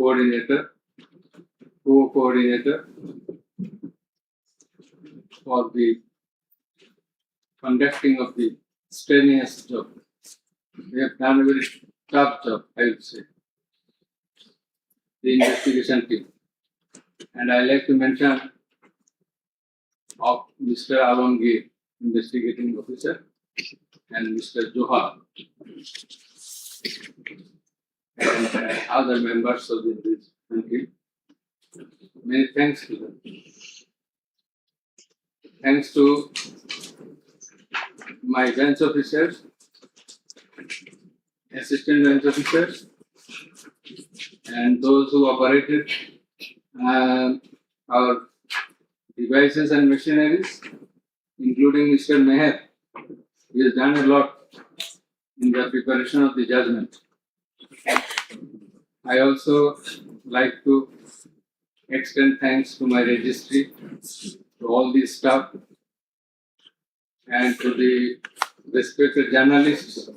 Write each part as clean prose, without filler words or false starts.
coordinator, co-coordinator for the conducting of the strenuous job. We have done a very tough job, I would say, the investigation team. And I like to mention of Mr. Alamgir, investigating officer, and Mr. Johar, and other members of the investigation team. Many thanks to them. Thanks to my bench officers, assistant bench officers, and those who operated our devices and machineries, including Mr. Meher. He has done a lot in the preparation of the judgment. I also like to extend thanks to my registry, to all the staff, and to the respected journalists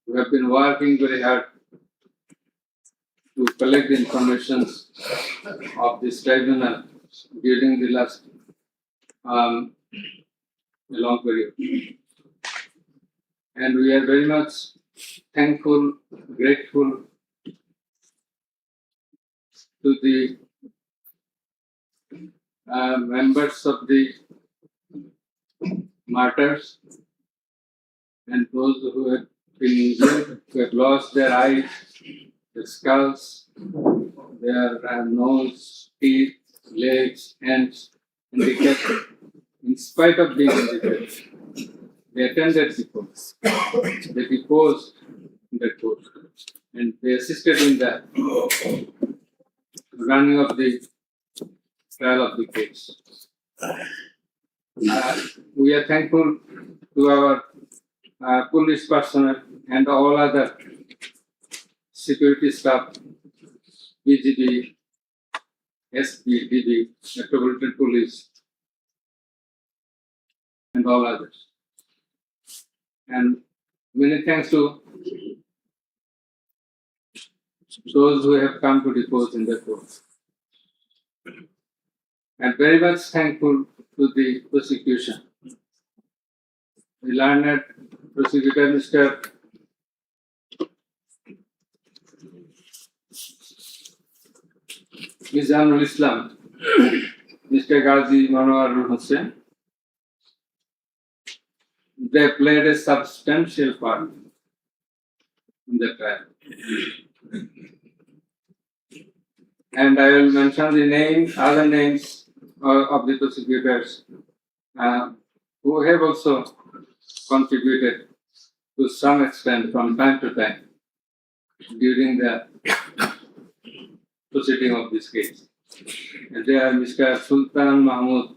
who have been working very hard to collect the information of this tribunal during the last a long period. And we are very much thankful, grateful to the members of the martyrs and those who have been injured, who have lost their eyes, their skulls, their nose, teeth, legs, hands, handicapped. In spite of being handicapped, they attended the court. They deposed in the court, and they assisted in the running of the trial of the case. We are thankful to our police personnel and all other security staff, BGB, SP, DB, Metropolitan Police, and all others. And many thanks to those who have come to depose in the court. And very much thankful to the prosecution. The learned prosecutor, Mr. Mizanul Islam, Mr. Ghazi Manohar Hussain. They played a substantial part in the trial. And I will mention the names, other names of the prosecutors who have also contributed to some extent from time to time during the proceeding of this case. And they are Mr. Sultan Mahmood,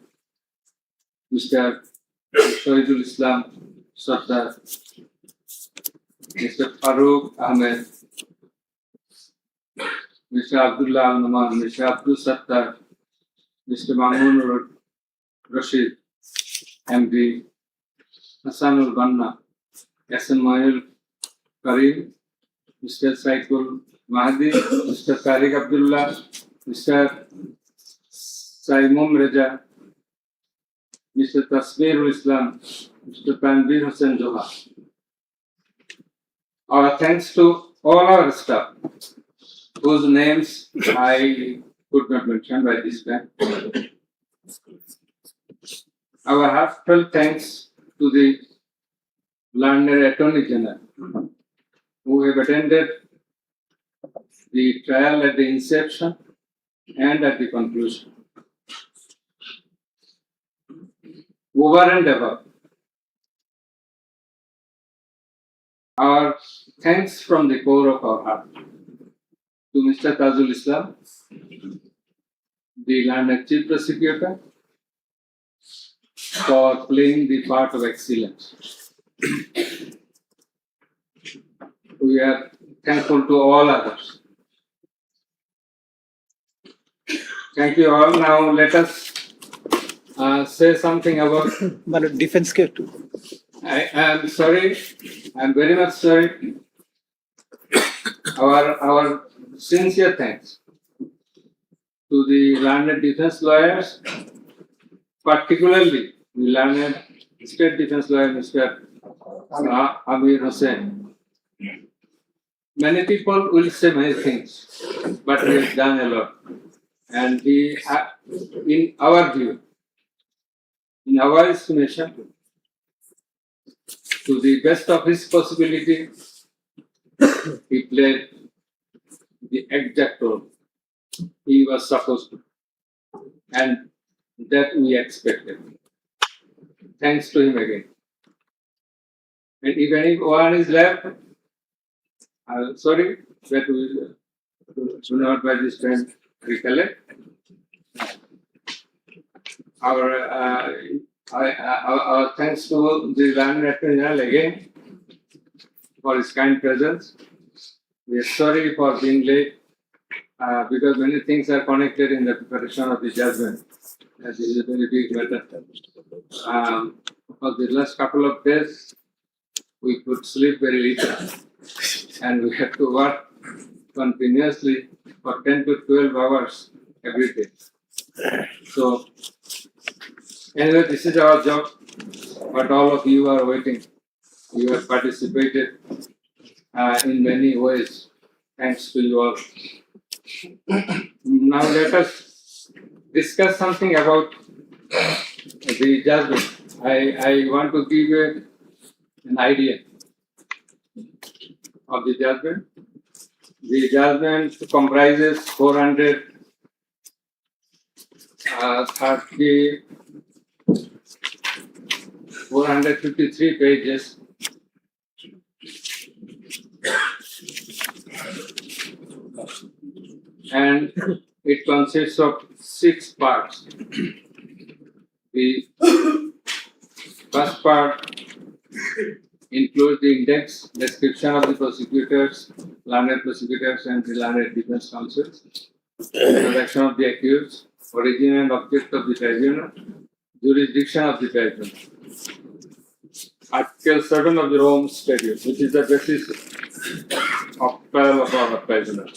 Mr. Shahidul Islam Sardar, Mr. Farooq Ahmed, Mr. Abdullah Al-Naman, Mr. Abdul Sattar, Mr. Mamun Rashid, MD, Hassanul Banna, Ismail Karim, Mr. Saikul Mahdi, Mr. Tariq Abdullah, Mr. Saimum Reza, Mr. Tasmirul Islam, Mr. Tanvir Hussain Johar. Our thanks to all our staff, whose names I could not mention by this time. Our heartfelt thanks to the learned Attorney General, who have attended the trial at the inception and at the conclusion. Over and above, our thanks from the core of our heart to Mr. Tajul Islam, the learned Chief Prosecutor, for playing the part of excellence. We are thankful to all others. Thank you all. Now let us say something about defense care too. I am sorry. I am very much sorry. Our sincere thanks to the learned defense lawyers, particularly the learned state defense lawyer, Mr. Amir Hussain. Many people will say many things, but he has done a lot. And he, in our view, in our estimation, to the best of his possibility, he played the exact role he was supposed to, and that we expected. Thanks to him again. And if anyone is left, sorry, that we do not by this time recollect. Our thanks to the Land Attorney General again for his kind presence. We are sorry for being late because many things are connected in the preparation of the judgment. This is a very big matter. For the last couple of days, we could sleep very little and we had to work continuously for 10 to 12 hours every day. So, anyway, this is our job, but all of you are waiting. You have participated in many ways. Thanks to you all. Now let us discuss something about the judgment. I want to give you an idea of the judgment. The judgment comprises 453 pages. And it consists of 6 parts. The first part includes the index, description of the prosecutors, learned prosecutors and the learned defense counsels, introduction of the accused, origin and object of the tribunal, jurisdiction of the tribunal, Article 7 of the Rome Statute, which is the basis of trial of our tribunal.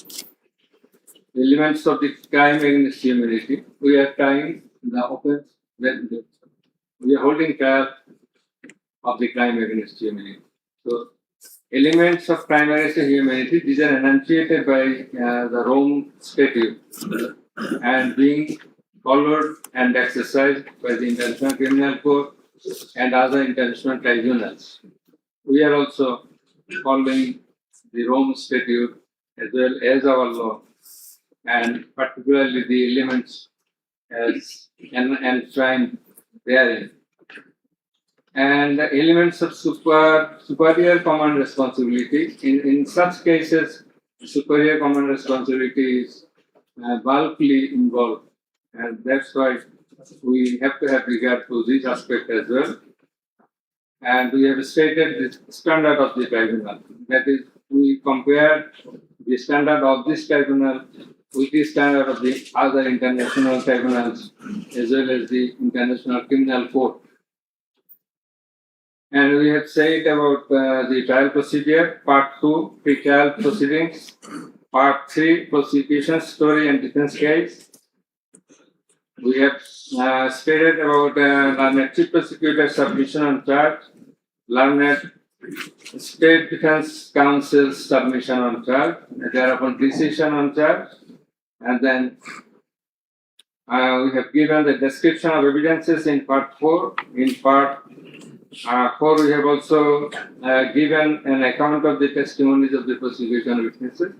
Elements of the crime against humanity. We are trying the offense, we are holding trial of the crime against humanity. So, elements of crime against humanity, these are enunciated by the Rome Statute and being followed and exercised by the International Criminal Court and other international tribunals. We are also following the Rome Statute as well as our law, and particularly the elements as enshrined therein. And the elements of superior command responsibility. In such cases, superior command responsibility is bulkily involved, and that's why we have to have regard to this aspect as well. And we have stated the standard of the tribunal. That is, we compare the standard of this tribunal with the standard of the other international tribunals as well as the International Criminal Court. And we have said about the trial procedure, part 2, pre-trial proceedings, part 3, prosecution story and defense case. We have stated about learned chief prosecutor submission on charge, learned state defense counsel's submission on charge, thereupon decision on charge, and then we have given the description of evidences in part 4. In part 4, we have also given an account of the testimonies of the prosecution witnesses.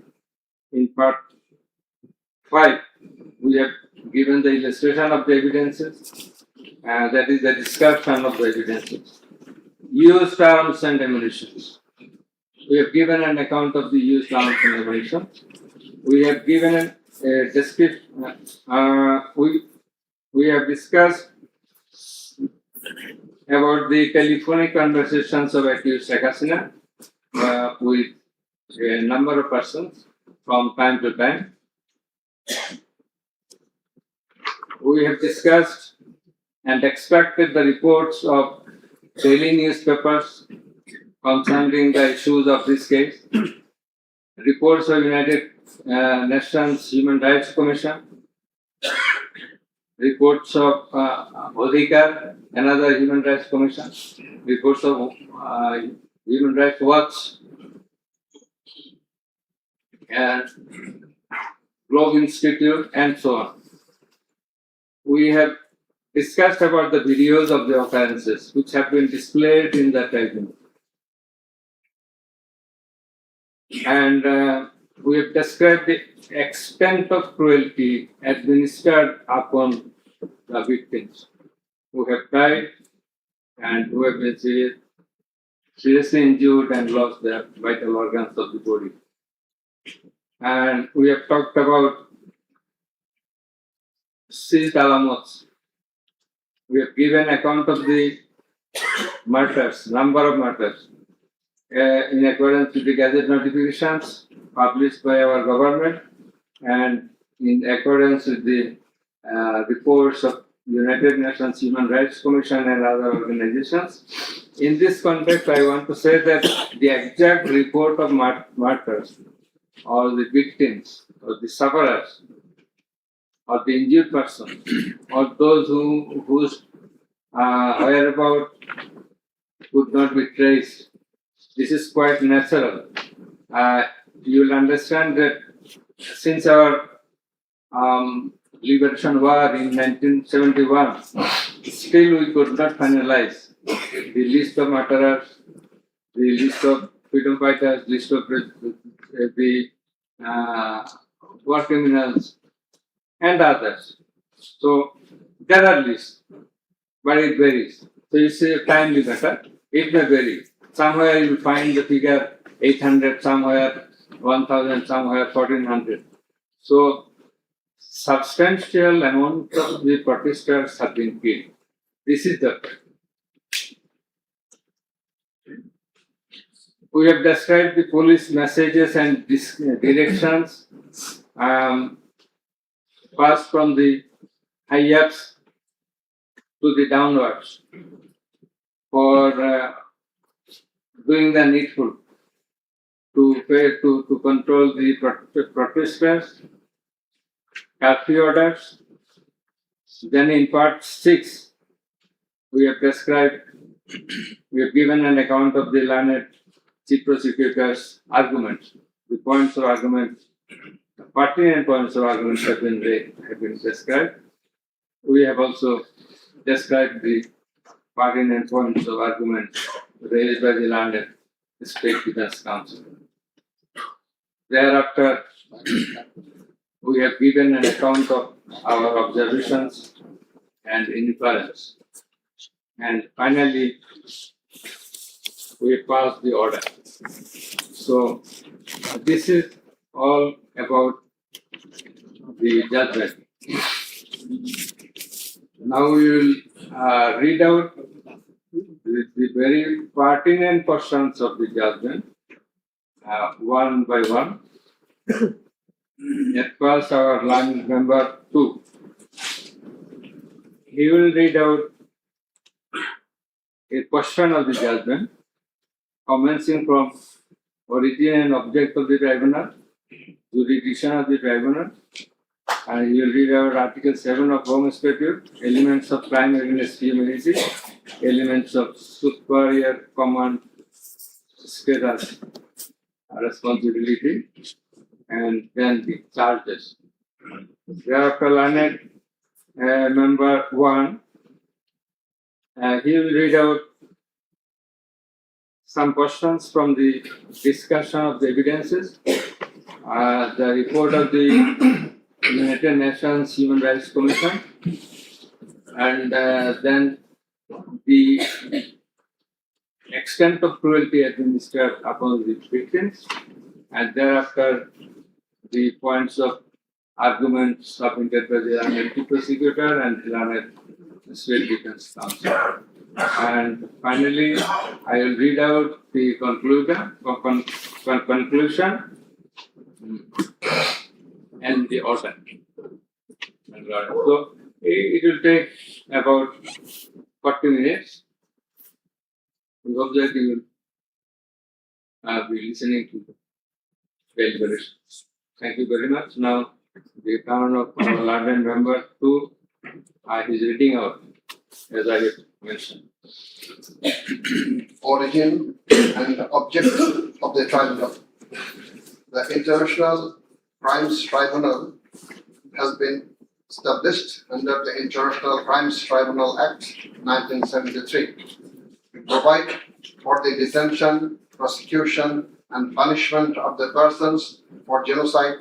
In part 5, we have given the illustration of the evidences, that is the description of the evidences. Used arms and ammunition. We have given an account of the used arms and ammunition. We have given a description. We have discussed about the telephonic conversations of accused Sheikh Hasina with a number of persons from time to time. We have discussed and extracted the reports of daily newspapers concerning the issues of this case. Reports of United Nations Human Rights Commission, reports of Odhikar, another Human Rights Commission, reports of Human Rights Watch, and Globe Institute, and so on. We have discussed about the videos of the occurrences which have been displayed in the tribunal. And we have described the extent of cruelty administered upon the victims who have died and who have been seriously injured and lost their vital organs of the body. And we have talked about seized alamos. We have given account of the murders, number of murders, in accordance with the Gazette notifications published by our government and in accordance with the reports of United Nations Human Rights Commission and other organizations. In this context, I want to say that the exact report of martyrs or the victims or the sufferers or the injured person or those whose whereabouts could not be traced, this is quite natural. You will understand that since our liberation war in 1971, still we could not finalize the list of murderers, the list of freedom fighters, list of the war criminals, and others. So there are lists, but it varies. So you say time limiter, it may vary. Somewhere you will find the figure 800, somewhere 1000, somewhere 1400. So substantial amount of the protesters have been killed. This is the fact. We have described the police messages and directions passed from the high-ups to the downwards for doing the needful to control the protesters, curfew orders. Then in part 6, we have described, we have given an account of the learned chief prosecutor's arguments, the points of argument, the pertinent points of arguments have been described. We have also described the pertinent points of argument raised by the learned State Defense Council. Thereafter, we have given an account of our observations and inference. And finally, we passed the order. So, this is all about the judgment. Now we will read out the very pertinent portions of the judgment, one by one. At first, our line member 2. He will read out a portion of the judgment, commencing from origin and object of the tribunal, jurisdiction of the tribunal, and he will read out Article 7 of Home Statute, elements of crime against humanity, elements of superior command status, responsibility, and then the charges. Thereafter, learned member 1, he will read out some questions from the discussion of the evidences, the report of the United Nations Human Rights Commission, and then the extent of cruelty administered upon the victims, and thereafter the points of arguments submitted by the learned prosecutor and the learned State Defense Council. And finally, I will read out the conclusion and the order. So it will take about 40 minutes. We hope that you will be listening to the deliberations. Thank you very much. Now, the turn of our London member to his reading out, as I have mentioned. Origin and objectives of the tribunal. The International Crimes Tribunal has been established under the International Crimes Tribunal Act 1973 to provide for the detention, prosecution, and punishment of the persons for genocide,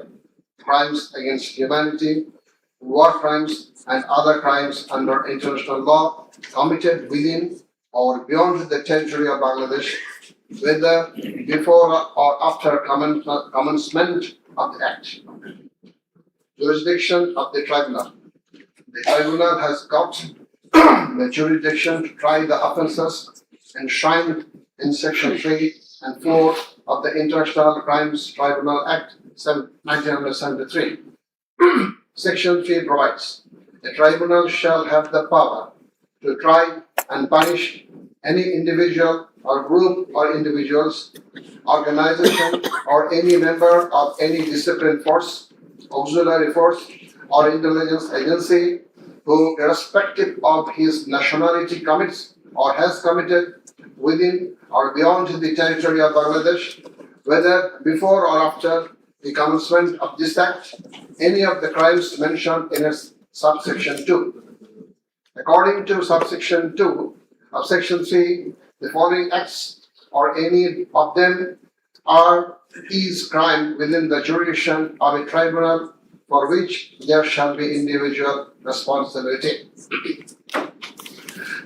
crimes against humanity, war crimes, and other crimes under international law committed within or beyond the territory of Bangladesh, whether before or after commencement of the Act. Jurisdiction of the Tribunal. The Tribunal has got the jurisdiction to try the offences enshrined in Section 3 and 4 of the International Crimes Tribunal Act 1973. Section 3 provides, the Tribunal shall have the power to try and punish any individual or group or individuals, organization, or any member of any disciplined force, auxiliary force, or intelligence agency who, irrespective of his nationality, commits or has committed within or beyond the territory of Bangladesh, whether before or after the commencement of this Act, any of the crimes mentioned in its subsection 2. According to subsection 2 of section 3, the following acts or any of them is crime within the jurisdiction of a tribunal for which there shall be individual responsibility.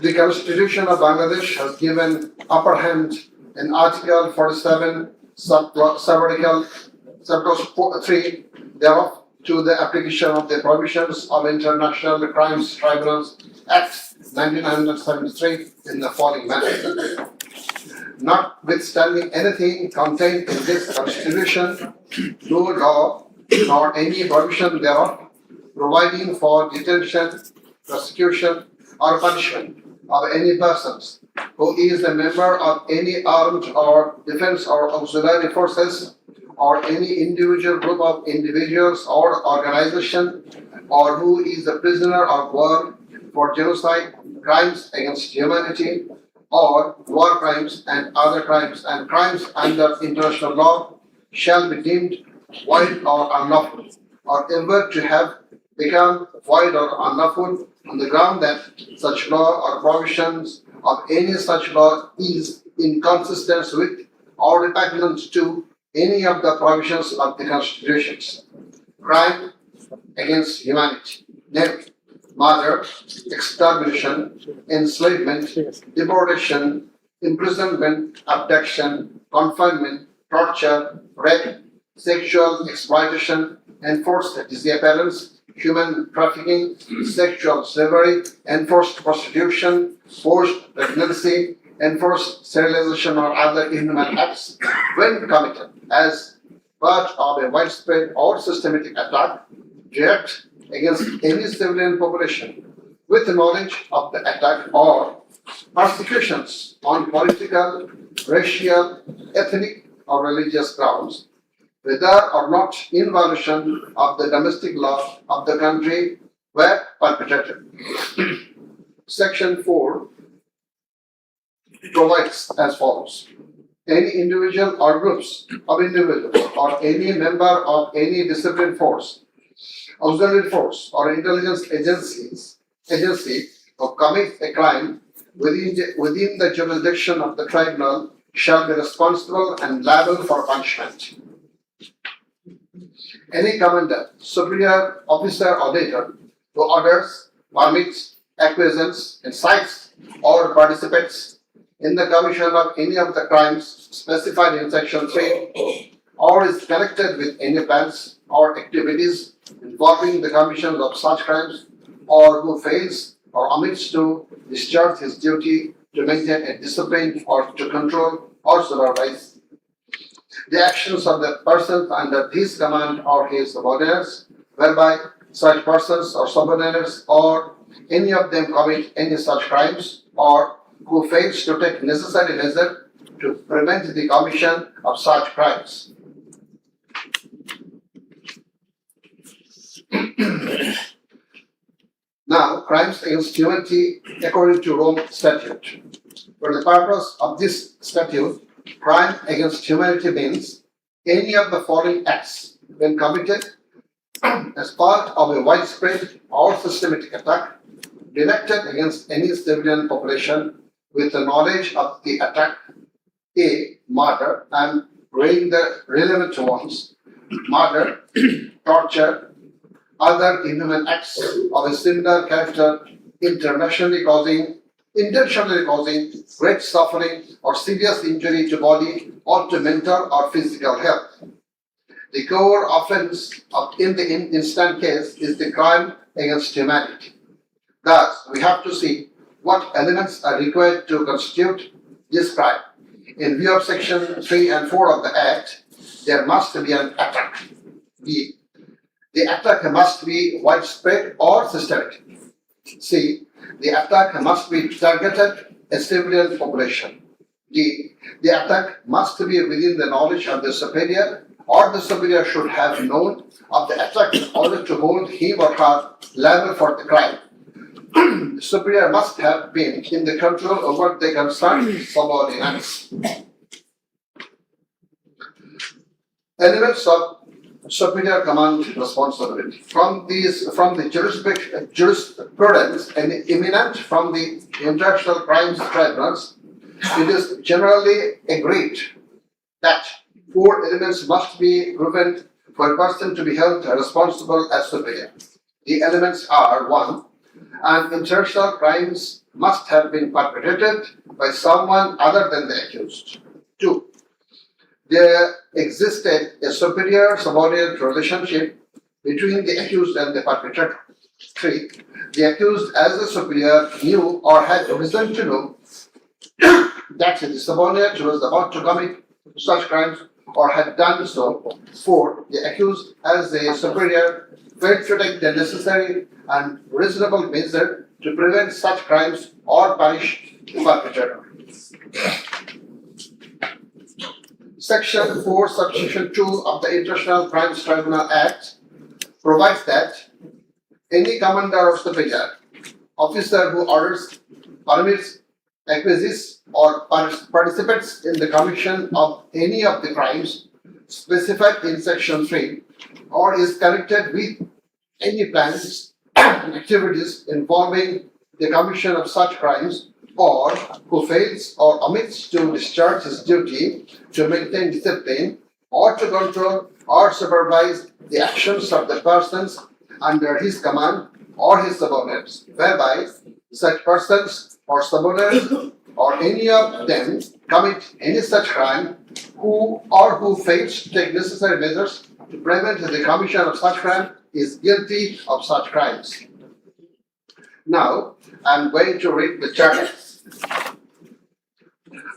The Constitution of Bangladesh has given upper hand in Article 47, Subarticle 3 thereof to the application of the provisions of International Crimes Tribunals Act 1973 in the following manner. Notwithstanding anything contained in this Constitution, no law nor any provision thereof providing for detention, prosecution, or punishment of any persons who is a member of any armed or defense or auxiliary forces or any individual group of individuals or organization or who is a prisoner of war for genocide, crimes against humanity, or war crimes and other crimes and crimes under international law shall be deemed void or unlawful, or ever to have become void or unlawful on the ground that such law or provisions of any such law is inconsistent with or repugnant to any of the provisions of the Constitutions. Crime against humanity, namely murder, extermination, enslavement, deportation, imprisonment, abduction, confinement, torture, rape, sexual exploitation, enforced disappearance, human trafficking, sexual slavery, enforced prostitution, forced pregnancy, enforced sterilization or other inhuman acts when committed as part of a widespread or systematic attack direct against any civilian population with knowledge of the attack or persecutions on political, racial, ethnic, or religious grounds, whether or not in violation of the domestic law of the country were perpetrated. Section 4 provides as follows. Any individual or groups of individuals or any member of any disciplined force, auxiliary force, or intelligence agency who commits a crime within the jurisdiction of the tribunal shall be responsible and liable for punishment. Any commander, superior officer, or leader who orders, permits, acquiesces, incites, or participates in the commission of any of the crimes specified in Section 3 or is connected with any plans or activities involving the commission of such crimes or who fails or omits to discharge his duty to maintain a discipline or to control or supervise the actions of the persons under his command or his subordinates, whereby such persons or subordinates or any of them commit any such crimes or who fails to take necessary measure to prevent the commission of such crimes. crimes against humanity according to Rome Statute. For the purpose of this statute, crime against humanity means any of the following acts when committed as part of a widespread or systematic attack directed against any civilian population with the knowledge of the attack, A. Murder, and weighing the relevant ones, murder, torture, other inhuman acts of a similar character intentionally causing great suffering or serious injury to body or to mental or physical health. The core offense in the instant case is the crime against humanity. Thus, we have to see what elements are required to constitute this crime. In view of Section 3 and 4 of the Act, there must be an attack. B. The attack must be widespread or systematic. C. The attack must be targeted a civilian population. D. The attack must be within the knowledge of the superior, or the superior should have known of the attack in order to hold him or her liable for the crime. The superior must have been in the control over the concerned subordinates. Elements of superior command responsibility. From the jurisprudence and eminent from the international crimes tribunals, it is generally agreed that 4 elements must be proven for a person to be held responsible as superior. The elements are: 1. An international crimes must have been perpetrated by someone other than the accused. 2. There existed a superior subordinate relationship between the accused and the perpetrator. 3. The accused as the superior knew or had reason to know that the subordinate was about to commit such crimes or had done so. 4. The accused as the superior failed to take the necessary and reasonable measure to prevent such crimes or punish the perpetrator. Section 4, Subsection 2 of the International Crimes Tribunal Act provides that any commander of superior, officer who orders, permits, acquiesces, or participates in the commission of any of the crimes specified in Section 3, or is connected with any plans and activities involving the commission of such crimes, or who fails or omits to discharge his duty to maintain discipline or to control or supervise the actions of the persons under his command or his subordinates, whereby such persons or subordinates or any of them commit any such crime, who fails to take necessary measures to prevent the commission of such crime is guilty of such crimes. Now, I am going to read the charges.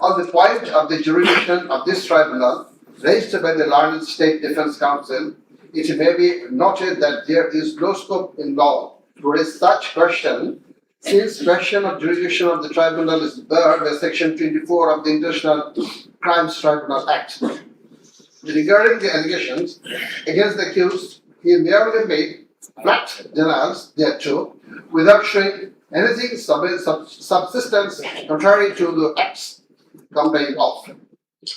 On the point of the jurisdiction of this tribunal raised by the learned State Defense Council, it may be noted that there is no scope in law to raise such question, since question of jurisdiction of the tribunal is barred by Section 24 of the International Crimes Tribunal Act. Regarding the allegations against the accused, he merely made flat denials thereto, without showing anything subsistence contrary to the acts complained of.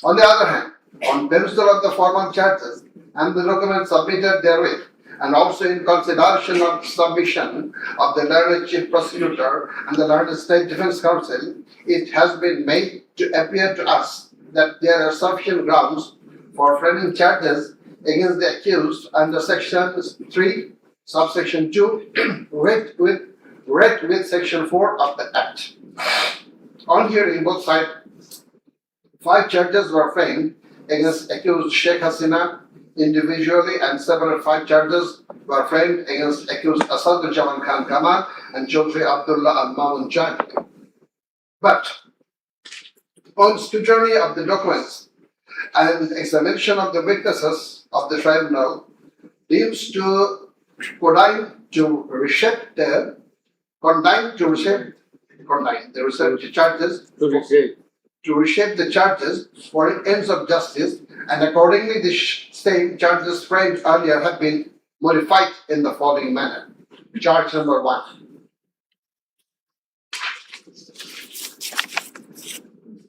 On the other hand, on perusal of the formal charges and the documents submitted therewith, and also in consideration of the submission of the learned Chief Prosecutor and the learned State Defense Council, it has been made to appear to us that there are sufficient grounds for framing charges against the accused under Section 3, Subsection 2, read with Section 4 of the Act. On hearing both sides, 5 charges were framed against accused Sheikh Hasina individually, and several 5 charges were framed against accused Asaduljaman Khan Kamal and Chaudhry Abdullah Al Mamun Jani. But on scrutiny of the documents and examination of the witnesses of the tribunal, deems to reshape the charges for ends of justice, and accordingly the same charges framed earlier have been modified in the following manner. Charge number 1.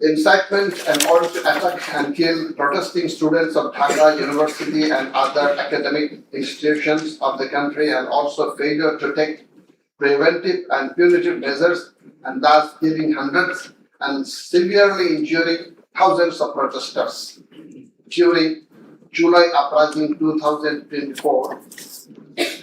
incitement and order to attack and kill protesting students of Dhaka University and other academic institutions of the country, and also failure to take preventive and punitive measures, and thus killing hundreds and severely injuring thousands of protesters during July uprising 2024,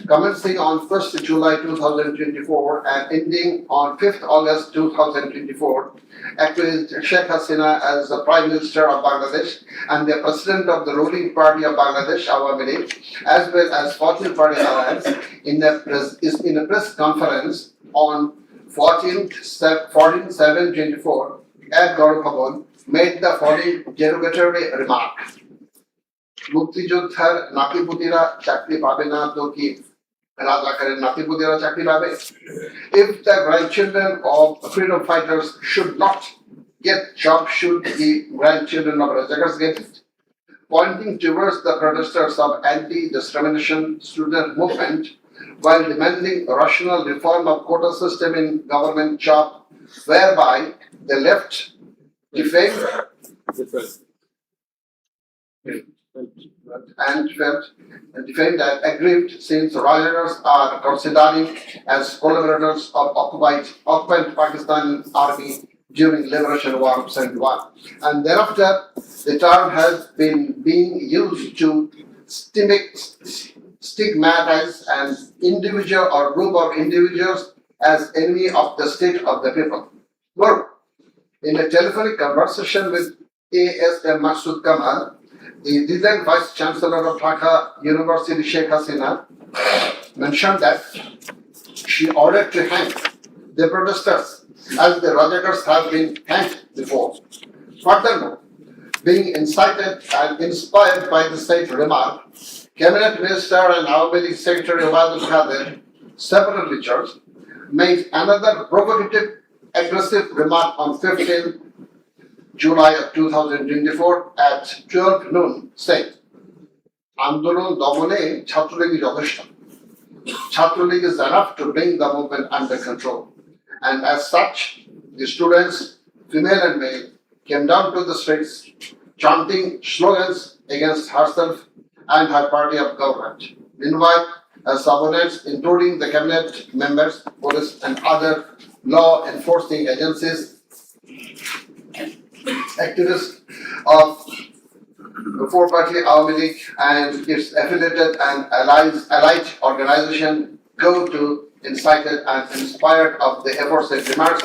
commencing on 1st July 2024 and ending on 5th August 2024, accused Sheikh Hasina as the Prime Minister of Bangladesh and the President of the ruling party of Bangladesh, Awami League, as well as Fortune Party Alliance, in a press conference on 14/7/24 at Gaurav Bhavan, made the following derogatory remark. মুক্তিযোদ্ধার নাতিপুতিরা চাকরি পাবে না তো কি রাজাকারের নাতিপুতিরা চাকরি পাবে? If the grandchildren of freedom fighters should not get jobs, should the grandchildren of rajakars get it? Pointing towards the protesters of anti-discrimination student movement while demanding a rational reform of quota system in government job, whereby the left defamed and defamed and aggrieved, since rioters are considered as collaborators of occupied Pakistan Army during Liberation War of 71. And thereafter, the term has been being used to stigmatize an individual or group of individuals as enemy of the state of the people. Well, in a telephonic conversation with ASM Masood Kamal, the then Vice Chancellor of Dhaka University, Sheikh Hasina, mentioned that she ordered to hang the protesters as the rioters have been hanged before. Furthermore, being incited and inspired by the said remark, Cabinet Minister and Awami League Secretary Abdul Qadir, separately charged, made another provocative, aggressive remark on 15th July of 2024 at 12 noon, saying, Andolon Domone Chatrulegi Yodeshta. Chatrulegi is enough to bring the movement under control. And as such, the students, female and male, came down to the streets chanting slogans against herself and her party of government. Meanwhile, as subordinates, including the cabinet members, police, and other law enforcing agencies, activists of the four-party Awami League and its affiliated and allied organization go to incited and inspired of the aforesaid remarks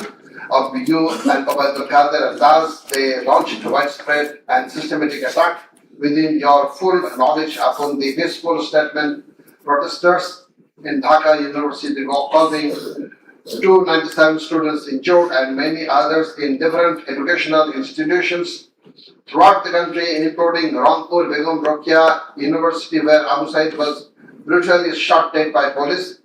of you and Abdul Qadir, and thus they launched a widespread and systematic attack within your full knowledge upon the peaceful statement protesters in Dhaka University, causing 297 students injured and many others in different educational institutions throughout the country, including Rangpur Begum Rokeya University, where Abu Said was brutally shot dead by police.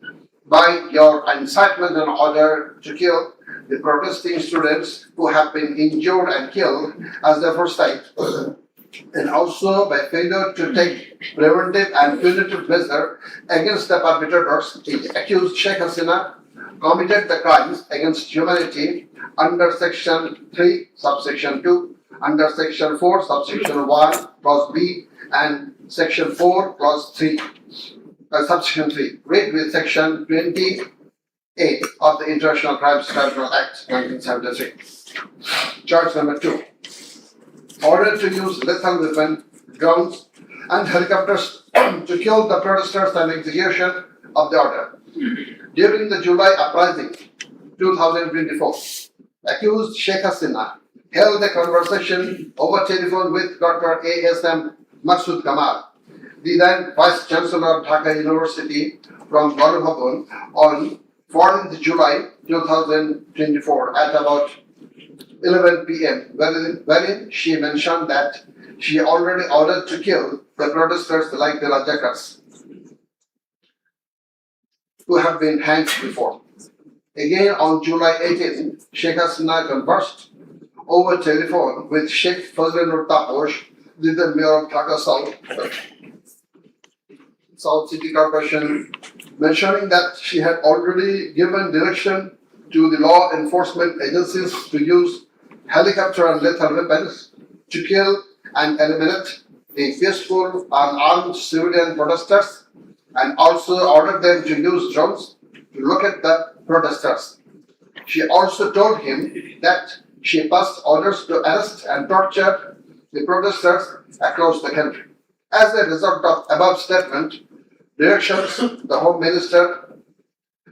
By your incitement and order to kill the protesting students who have been injured and killed as the first site, and also by failure to take preventive and punitive measure against the perpetrators, it accused Sheikh Hasina committed the crimes against humanity under Section 3, subsection 2, under Section 4, subsection 1, clause B, and Section 4, clause 3, subsection 3, read with Section 28 of the International Crimes Tribunal Act 1973. Charge number 2. Order to use lethal weapon, drones, and helicopters to kill the protesters and execution of the order. During the July uprising 2024, accused Sheikh Hasina held a conversation over telephone with Dr. ASM Masood Kamal, the then Vice Chancellor of Dhaka University, from Gaurav Bhavan on 14th July 2024 at about 11 p.m., wherein she mentioned that she already ordered to kill the protesters like the Rajakars, who have been hanged before. Again, on July 18, Sheikh Hasina conversed over telephone with Sheikh Fazlur Taposh, the Mayor of Dhaka South City Corporation, mentioning that she had already given direction to the law enforcement agencies to use helicopter and lethal weapons to kill and eliminate the peaceful unarmed civilian protesters, and also ordered them to use drones to locate the protesters. She also told him that she passed orders to arrest and torture the protesters across the country. As a result of above statement, directions, the Home Minister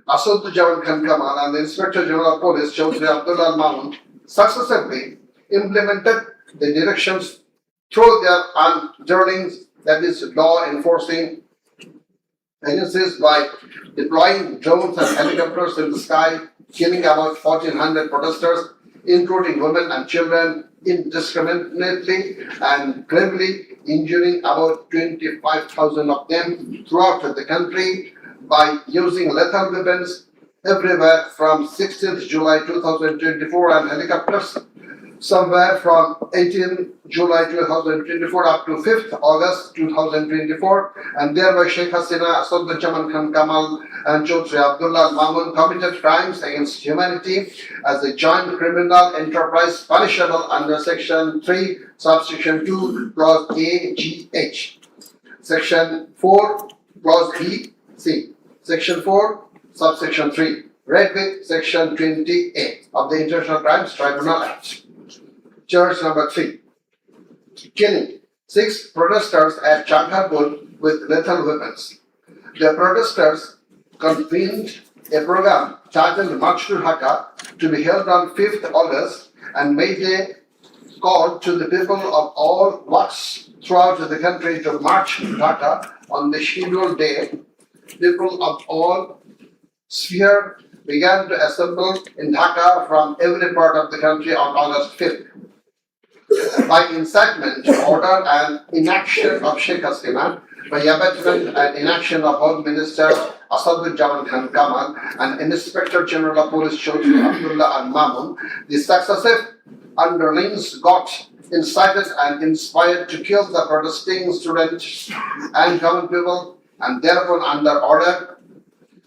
Asaduzzaman Khan Kamal and the Inspector General of Police Chaudhry Abdullah Mahmood successively implemented the directions through their underlings, that is, law enforcing agencies, by deploying drones and helicopters in the sky, killing about 1,400 protesters, including women and children, indiscriminately and gravely injuring about 25,000 of them throughout the country by using lethal weapons everywhere from 16th July 2024 and helicopters somewhere from 18th July 2024 up to 5th August 2024, and thereby Sheikh Hasina, Asaduzzaman Khan Kamal and Chaudhry Abdullah Mamun committed crimes against humanity as a joint criminal enterprise punishable under Section 3, Subsection 2, Clause A, G, H, Section 4, Clause B, C, Section 4, Subsection 3, read with Section 20A of the International Crimes Tribunal Act. Charge number 3. Killing 6 protesters at Chankharpur with lethal weapons. The protesters convened a program titled March to Dhaka to be held on 5th August and made a call to the people of all walks throughout the country to march to Dhaka on the scheduled day. People of all spheres began to assemble in Dhaka from every part of the country on August 5th. By incitement, order and inaction of Sheikh Hasina, by abetment and inaction of Home Minister Asaduzzaman Khan Kamal and Inspector General of Police Chaudhry Abdullah and Mamun, the successive underlings got incited and inspired to kill the protesting students and common people, and thereupon under order,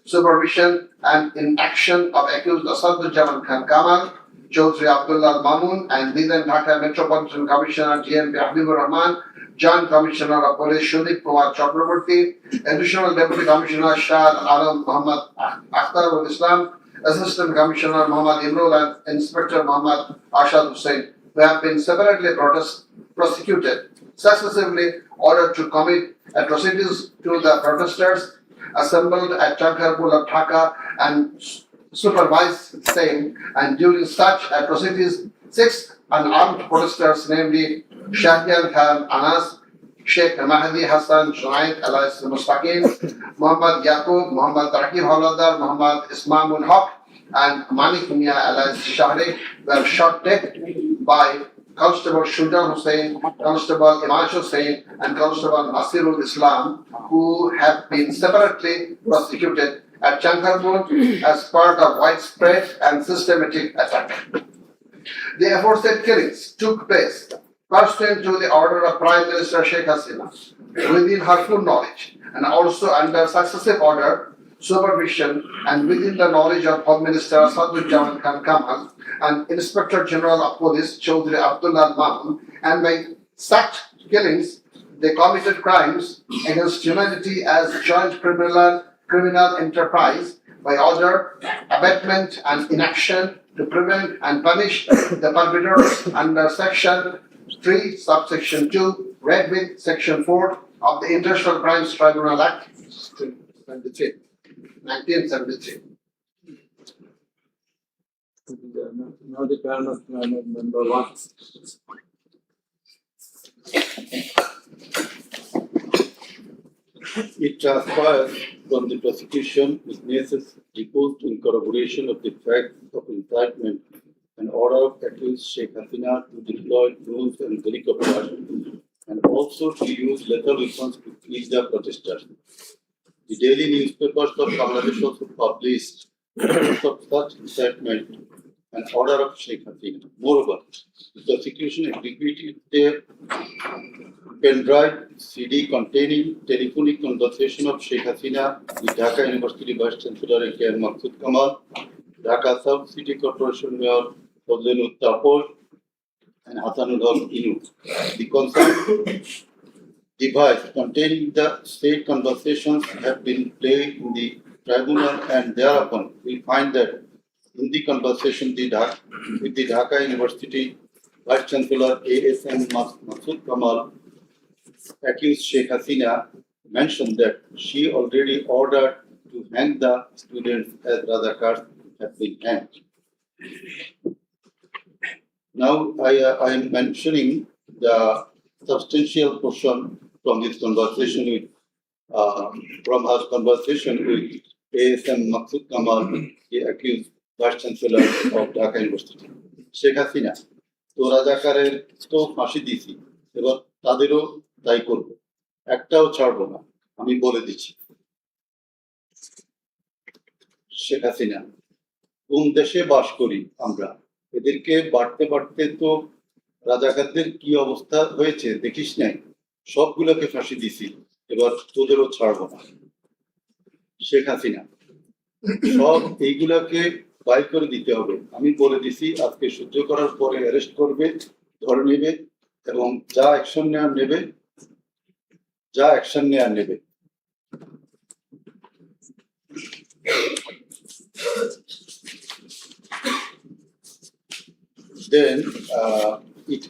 supervision and inaction of accused Asaduzzaman Khan Kamal, Chaudhry Abdullah Mamun and Leland Dhaka Metropolitan Commissioner GNP Habibur Rahman, Joint Commissioner of Police Shudip Kumar Chakraborty, Additional Deputy Commissioner Shah Alam Muhammad Akhtarul Islam, Assistant Commissioner Muhammad Imrul and Inspector Muhammad Ashad Hussain, who have been separately prosecuted, successively ordered to commit atrocities to the protesters assembled at Chankharpur of Dhaka and supervised same, and during such atrocities, 6 unarmed protesters, namely Shahyan Khan Anas, Sheikh Mahdi Hassan Junaid alias Mustaqim, Muhammad Yaqub, Muhammad Rakib Hawladar, Muhammad Ismamul Haq, and Manik Mia alias Shahri were shot dead by Constable Shujan Hussain, Constable Imaj Hussain, and Constable Nasirul Islam, who have been separately prosecuted at Chankharpur as part of widespread and systematic attack. The aforesaid killings took place pursuant to the order of Prime Minister Sheikh Hasina, within her full knowledge, and also under successive order, supervision, and within the knowledge of Home Minister Asaduzzaman Khan Kamal and Inspector General of Police Chaudhry Abdullah Mamun, and by such killings, they committed crimes against humanity as joint criminal enterprise by order, abetment, and inaction to prevent and punish the perpetrators under Section 3, Subsection 2, read with Section 4 of the International Crimes Tribunal Act 1973. Now the turn of number 1. It transpires from the prosecution witnesses deposed in corroboration of the facts of incitement and order of accused Sheikh Hasina to deploy drones and helicopters and also to use lethal weapons to kill the protesters. The daily newspapers of Bangladesh also published reports of such incitement and order of Sheikh Hasina. Moreover, the prosecution executed their pen drive CD containing telephonic conversation of Sheikh Hasina with Dhaka University Vice Chancellor K.M. Maksud Kamal, Dhaka Sub City Corporation Mayor Fazlul Tapor, and Hasanul Haq Inu. The concerned device containing the state conversations have been played in the tribunal, and thereupon we find that in the conversation with the Dhaka University Vice Chancellor ASM Masood Kamal accused Sheikh Hasina mentioned that she already ordered to hang the students as Razakars have been hanged. Now I am mentioning the substantial portion from his conversation with from her conversation with ASM Masood Kamal, the accused Vice Chancellor of Dhaka University. Sheikh Hasina, তো রাজাকারের তো ফাঁসি দিছি, এবার তাদেরও তাই করব, একটাও ছাড়বো না, আমি বলে দিচ্ছি। শেখ হাসিনা, কোন দেশে বাস করি আমরা? এদেরকে বাড়তে বাড়তে তো রাজাকারদের কি অবস্থা হয়েছে দেখিস নাই? সবগুলোকে ফাঁসি দিছি, এবার তোদেরও ছাড়বো না। শেখ হাসিনা, সব এইগুলাকে বাই করে দিতে হবে, আমি বলে দিছি, আজকে সহ্য করার পরে অ্যারেস্ট করবে, ধরে নেবে এবং যা অ্যাকশন নেওয়ার নেবে। Then it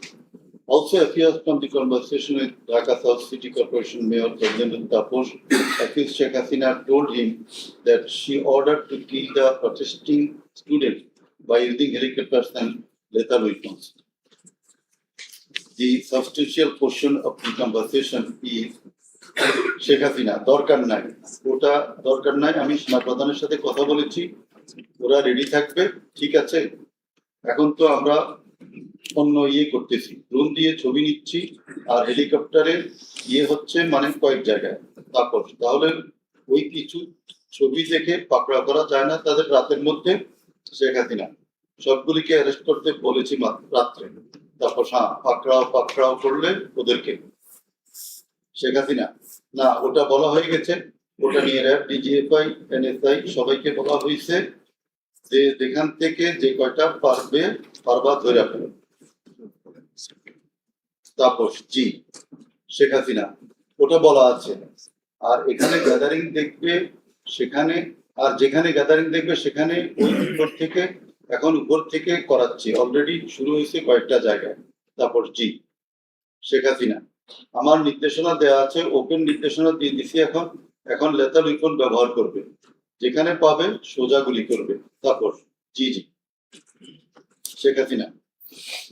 also appears from the conversation with Dhaka South City Corporation Mayor President Taposh, accused Sheikh Hasina told him that she ordered to kill the protesting students by using helicopters and lethal weapons. The substantial portion of the conversation is Sheikh Hasina, দরকার নাই, ওটা দরকার নাই, আমি সেনা প্রধানের সাথে কথা বলেছি, ওরা রেডি থাকবে, ঠিক আছে। এখন তো আমরা অন্য করতেছি, ড্রোন দিয়ে ছবি নিচ্ছি আর হেলিকপ্টারে হচ্ছে মানে কয়েক জায়গায়। তারপর তাহলে ওই কিছু ছবি দেখে পাকড়া করা যায় না তাদের রাতের মধ্যে? শেখ হাসিনা, সবগুলিকে অ্যারেস্ট করতে বলেছি রাত্রে, তারপর পাকড়াও করলে ওদেরকে। শেখ হাসিনা, না, ওটা বলা হয়ে গেছে, ওটা নিয়ে র্যাব, ডিজিএফআই, এনএসআই সবাইকে বলা হয়েছে যে যেখান থেকে যে কয়টা পারবা ধরে ফেলো। তাপস, জি। শেখ হাসিনা, ওটা বলা আছে, আর এখানে গ্যাদারিং দেখবে সেখানে, আর যেখানে গ্যাদারিং দেখবে সেখানে ওই উপর থেকে করাচ্ছি, অলরেডি শুরু হয়েছে কয়েকটা জায়গায়। তারপর জি। শেখ হাসিনা, আমার নির্দেশনা দেওয়া আছে, ওপেন নির্দেশনা দিয়ে দিছি, এখন লেথাল উইপন ব্যবহার করবে, যেখানে পাবে সোজা গুলি করবে। তারপর জি। শেখ হাসিনা,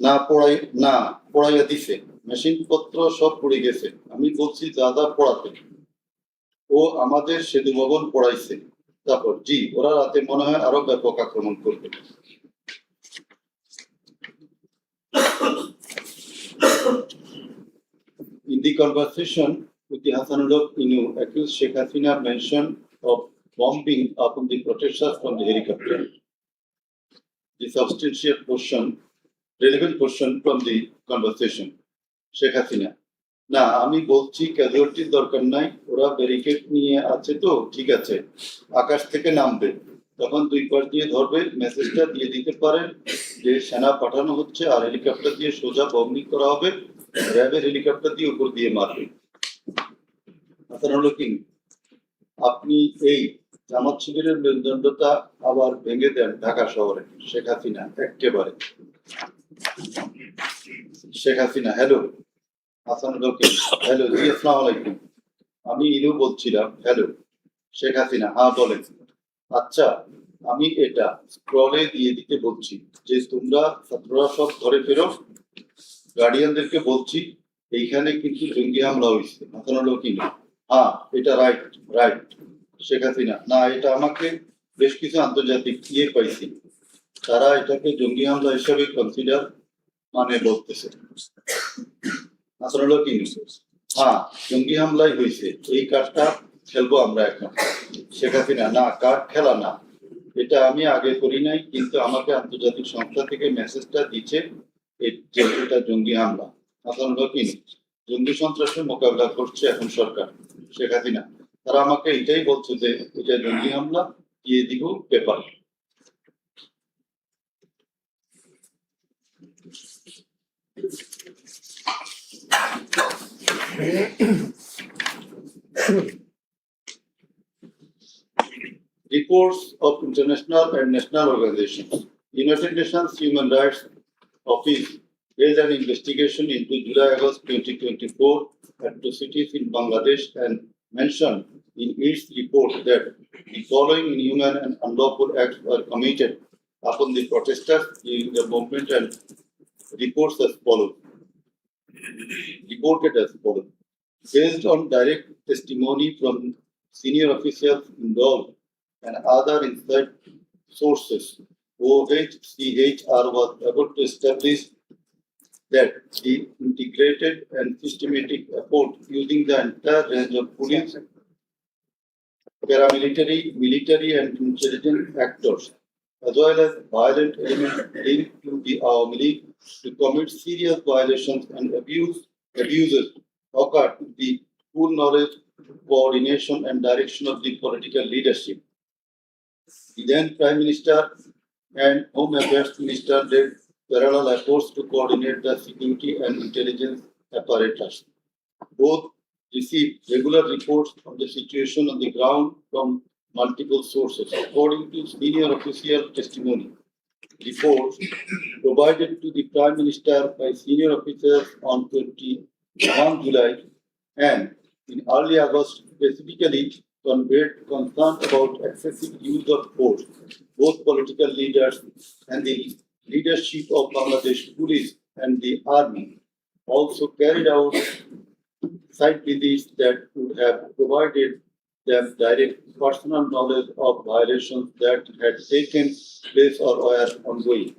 না পড়াইয়া দিছে, মেশিন পত্র সব পড়ে গেছে, আমি বলছি যা পড়াতে, ও আমাদের সেতু ভবন পড়াইছে। তারপর জি, ওরা রাতে মনে হয় আরো ব্যাপক আক্রমণ করবে। In the conversation with the Hasanul Haq Inu, accused Sheikh Hasina mentioned of bombing upon the protesters from the helicopter. The substantial portion, relevant portion from the conversation. Sheikh Hasina, না, আমি বলছি ক্যাজুয়ালিটির দরকার নাই, ওরা ব্যারিকেড নিয়ে আছে তো ঠিক আছে, আকাশ থেকে নামবে, তখন দুই পাশ দিয়ে ধরবে, মেসেজটা দিয়ে দিতে পারেন যে সেনা পাঠানো হচ্ছে আর হেলিকপ্টার দিয়ে সোজা বম্বিং করা হবে, র্যাবের হেলিকপ্টার দিয়ে উপর দিয়ে মারবে। আপনার হলো কি, আপনি এই জামাত শিবিরের মেরুদণ্ডটা আবার ভেঙে দেন ঢাকা শহরে। শেখ হাসিনা, একেবারে। শেখ হাসিনা, হ্যালো। হাসানুল হক, হ্যালো, জি, আসসালামু আলাইকুম, আমি ইনু বলছিলাম। হ্যালো। শেখ হাসিনা, হ্যাঁ বলেন। আচ্ছা, আমি এটা স্ক্রলে দিয়ে দিতে বলছি যে তোমরা ছাত্ররা সব ঘরে ফেরো, গার্ডিয়ানদেরকে বলছি এইখানে কিন্তু জঙ্গি হামলা হয়েছে। হাসানুল হক, হ্যাঁ এটা রাইট। শেখ হাসিনা, না, এটা আমাকে বেশ কিছু আন্তর্জাতিক পাইছি, তারা এটাকে জঙ্গি হামলা হিসাবে কনসিডার বলতেছে। হাসানুল হক, হ্যাঁ জঙ্গি হামলাই হয়েছে, এই কার্ডটা খেলবো আমরা এখন। শেখ হাসিনা, না, কার্ড খেলা না, এটা আমি আগে করি নাই, কিন্তু আমাকে আন্তর্জাতিক সংস্থা থেকে মেসেজটা দিচ্ছে যে এটা জঙ্গি হামলা। হাসানুল হক, জঙ্গি সন্ত্রাসের মোকাবিলা করছে এখন সরকার। শেখ হাসিনা, তারা আমাকে এটাই বলছে যে এটা জঙ্গি হামলা, দিয়ে দিব paper. Reports of international and national organizations. United Nations Human Rights Office held an investigation into July-August 2024 atrocities in Bangladesh and mentioned in its report that the following inhuman and unlawful acts were committed upon the protesters during the movement and reports as follows. Reported as follows. Based on direct testimony from senior officials involved and other inside sources, OHCHR was able to establish that the integrated and systematic effort using the entire range of police, paramilitary, military, and intelligence actors, as well as violent elements linked to the Awami League to commit serious violations and abuses occurred with the full knowledge, coordination, and direction of the political leadership. The then Prime Minister and Home Affairs Minister led parallel efforts to coordinate the security and intelligence apparatus. Both received regular reports of the situation on the ground from multiple sources. According to senior official testimony, reports provided to the Prime Minister by senior officers on 21 July and in early August specifically conveyed concern about excessive use of force. Both political leaders and the leadership of Bangladesh Police and the Army also carried out site visits that would have provided them direct personal knowledge of violations that had taken place or were ongoing.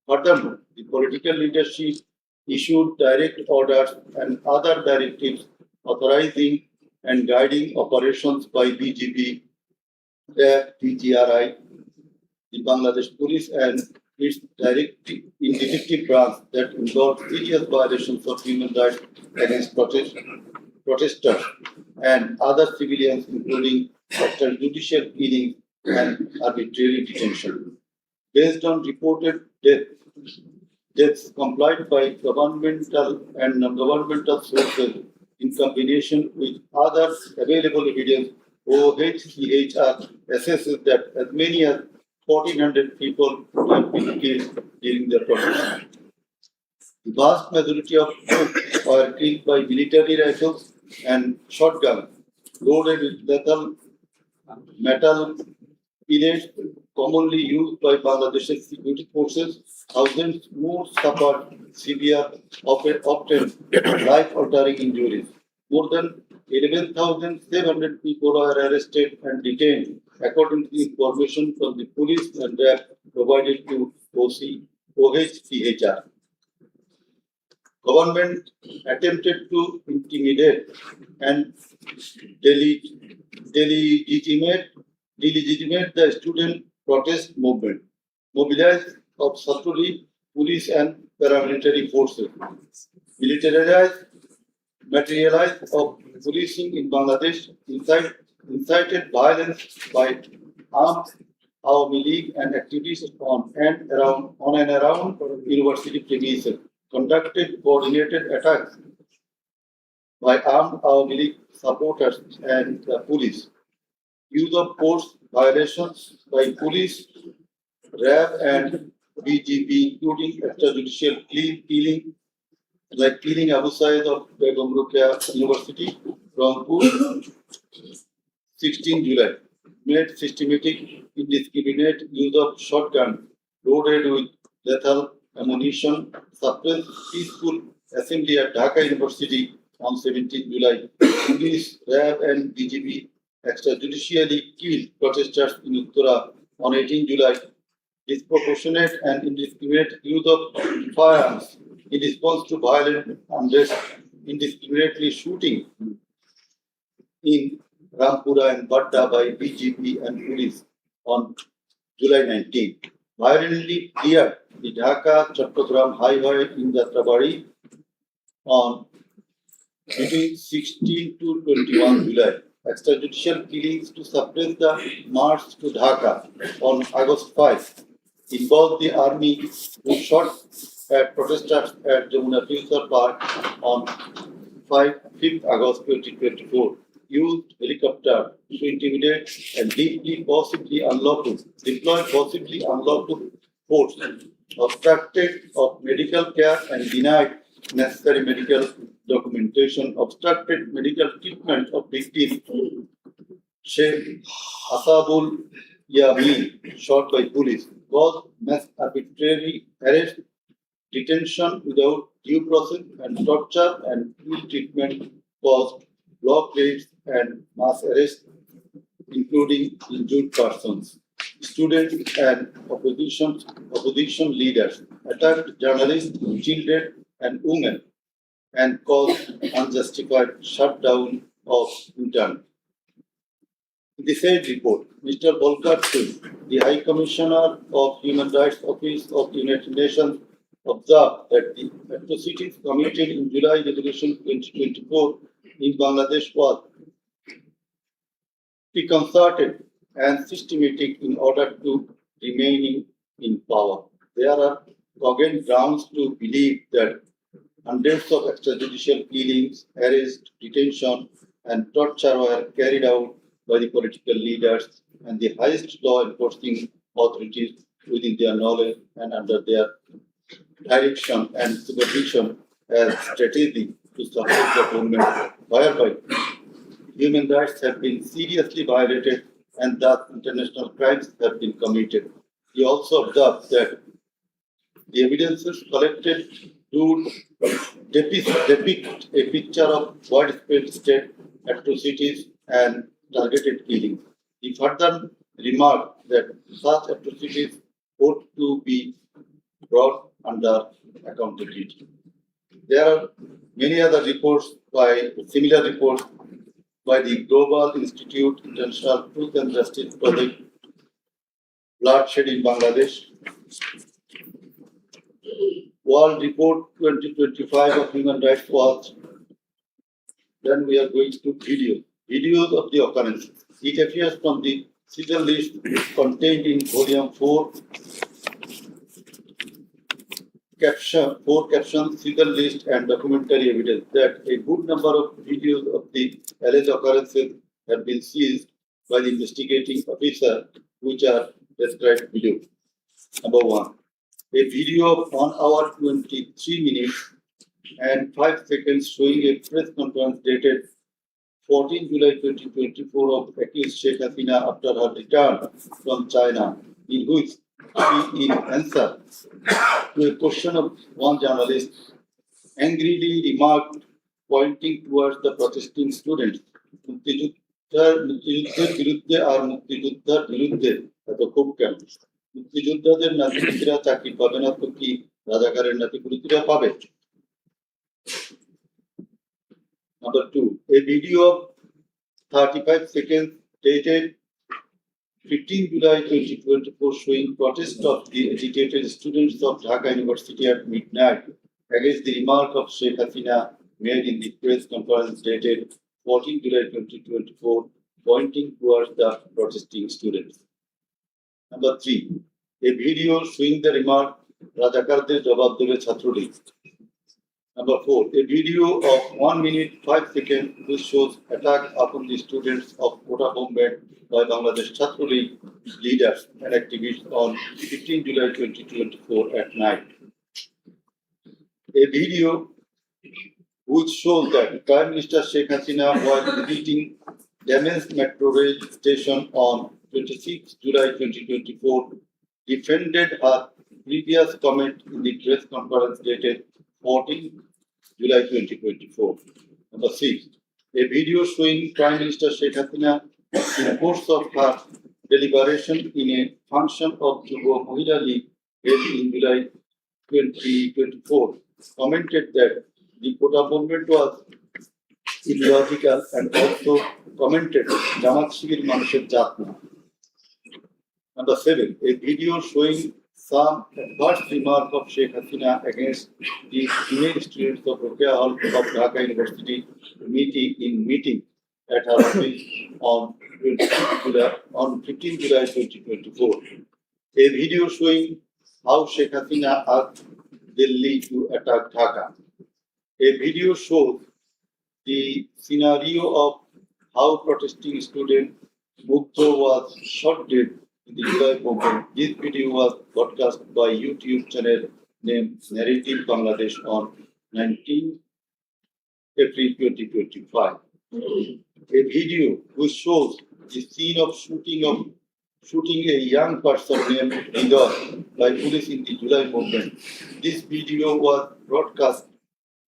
Furthermore, the political leadership issued direct orders and other directives authorizing and guiding operations by BGP, TGRI, the Bangladesh Police, and its direct executive branch that involved serious violations of human rights against protesters and other civilians, including extrajudicial killings and arbitrary detention. Based on reported deaths complied by governmental and non-governmental sources in combination with other available evidence, OHCHR assesses that as many as 1,400 people have been killed during the protest. The vast majority of them were killed by military rifles and shotguns loaded with lethal metal pellets commonly used by Bangladesh's security forces. Thousands more suffered severe, often life-altering injuries. More than 11,700 people were arrested and detained, according to the information from the police and RAB provided to OHCHR. Government attempted to intimidate and delegitimate the student protest movement, mobilized of Saturi police and paramilitary forces, militarized materialized of policing in Bangladesh, incited violence by armed Awami League and activities on and around university premises, conducted coordinated attacks by armed Awami League supporters and the police, use of force violations by police, RAB and BGP, including extrajudicial killing, like killing Abu Said of Begum Rukia University, Rangpur, 16 July, made systematic, indiscriminate use of shotgun loaded with lethal ammunition, suppressed peaceful assembly at Dhaka University on 17 July. Police, RAB, and BGP extrajudicially killed protesters in Uttara on 18 July. Disproportionate and indiscriminate use of firearms in response to violent unrest, indiscriminately shooting in Rampura and Barta by BGP and police on July 19. Violently cleared the Dhaka Chattogram highway in Jatrabari on between 16 to 21 July. Extrajudicial killings to suppress the march to Dhaka on August 5. involved the army who shot at protesters at Jamuna Future Park on 5th August 2024, used helicopter to intimidate and deploy possibly unlawful force, obstructed of medical care and denied necessary medical documentation, obstructed medical treatment of victims. Sheikh Asabul Yamin, shot by police, caused mass arbitrary arrest, detention without due process, and torture and ill treatment, caused block raids and mass arrests, including injured persons. Students and opposition leaders attacked journalists, children, and women, and caused unjustified shutdown of internet. In the said report, Mr. Volker Singh, the High Commissioner of Human Rights Office of the United Nations, observed that the atrocities committed in July Revolution 2024 in Bangladesh was preconcerted and systematic in order to remaining in power. There are cogent grounds to believe that hundreds of extrajudicial killings, arrests, detention, and torture were carried out by the political leaders and the highest law enforcing authorities within their knowledge and under their direction and supervision as strategy to support the government, whereby human rights have been seriously violated and thus international crimes have been committed. He also observed that the evidences collected would depict a picture of widespread state atrocities and targeted killing. He further remarked that such atrocities ought to be brought under accountability. There are many other similar reports by the Global Institute International Truth and Justice Project, Bloodshed in Bangladesh, World Report 2025 of Human Rights Watch. Then we are going to videos of the occurrences. It appears from the serial list contained in volume 4, captions, serial list, and documentary evidence that a good number of videos of the alleged occurrences have been seized by the investigating officer, which are described below. Number 1. A video of 1 hour 23 minutes and 5 seconds showing a press conference dated 14 July 2024 of accused Sheikh Hasina after her return from China, in which she, in answer to a question of one journalist, angrily remarked, pointing towards the protesting students, মুক্তিযুদ্ধের বিরুদ্ধে আর মুক্তিযোদ্ধার বিরুদ্ধে এত ক্ষোভ কেন? মুক্তিযোদ্ধাদের নাতিপুতিরা চাকরি পাবে না তো কি রাজাকারের নাতিপুতিরা পাবে? Number 2, a video of 35 seconds dated 15 July 2024 showing protest of the agitated students of Dhaka University at midnight against the remark of Sheikh Hasina made in the press conference dated 14 July 2024, pointing towards the protesting students. Number 3, a video showing the remark Rajakarder jawab debe Chhatrolig. Number 4, a video of 1 minute 5 seconds which shows attack upon the students of Kota Bombay by Bangladesh Chhatrolig leaders and activists on 15 July 2024 at night. A video which shows that Prime Minister Sheikh Hasina was visiting damaged metro rail station on 26 July 2024 defended her previous comment in the press conference dated 14 July 2024. Number 6, a video showing Prime Minister Sheikh Hasina in the course of her deliberation in a function of Yuva Mahila League held in July 2024 commented that the Kota movement was illogical and also commented Jamaat Shibir Manusher Jatna. Number 7, a video showing some adverse remark of Sheikh Hasina against the female students of Rokia Hall of Dhaka University meeting at her office on 15 July 2024. A video showing how Sheikh Hasina asked Delhi to attack Dhaka. A video shows the scenario of how protesting student Mukto was shot dead in the July movement. This video was broadcast by YouTube channel named Narrative Bangladesh on 19 April 2025. A video which shows the scene of shooting a young person named Hidar by police in the July movement. This video was broadcast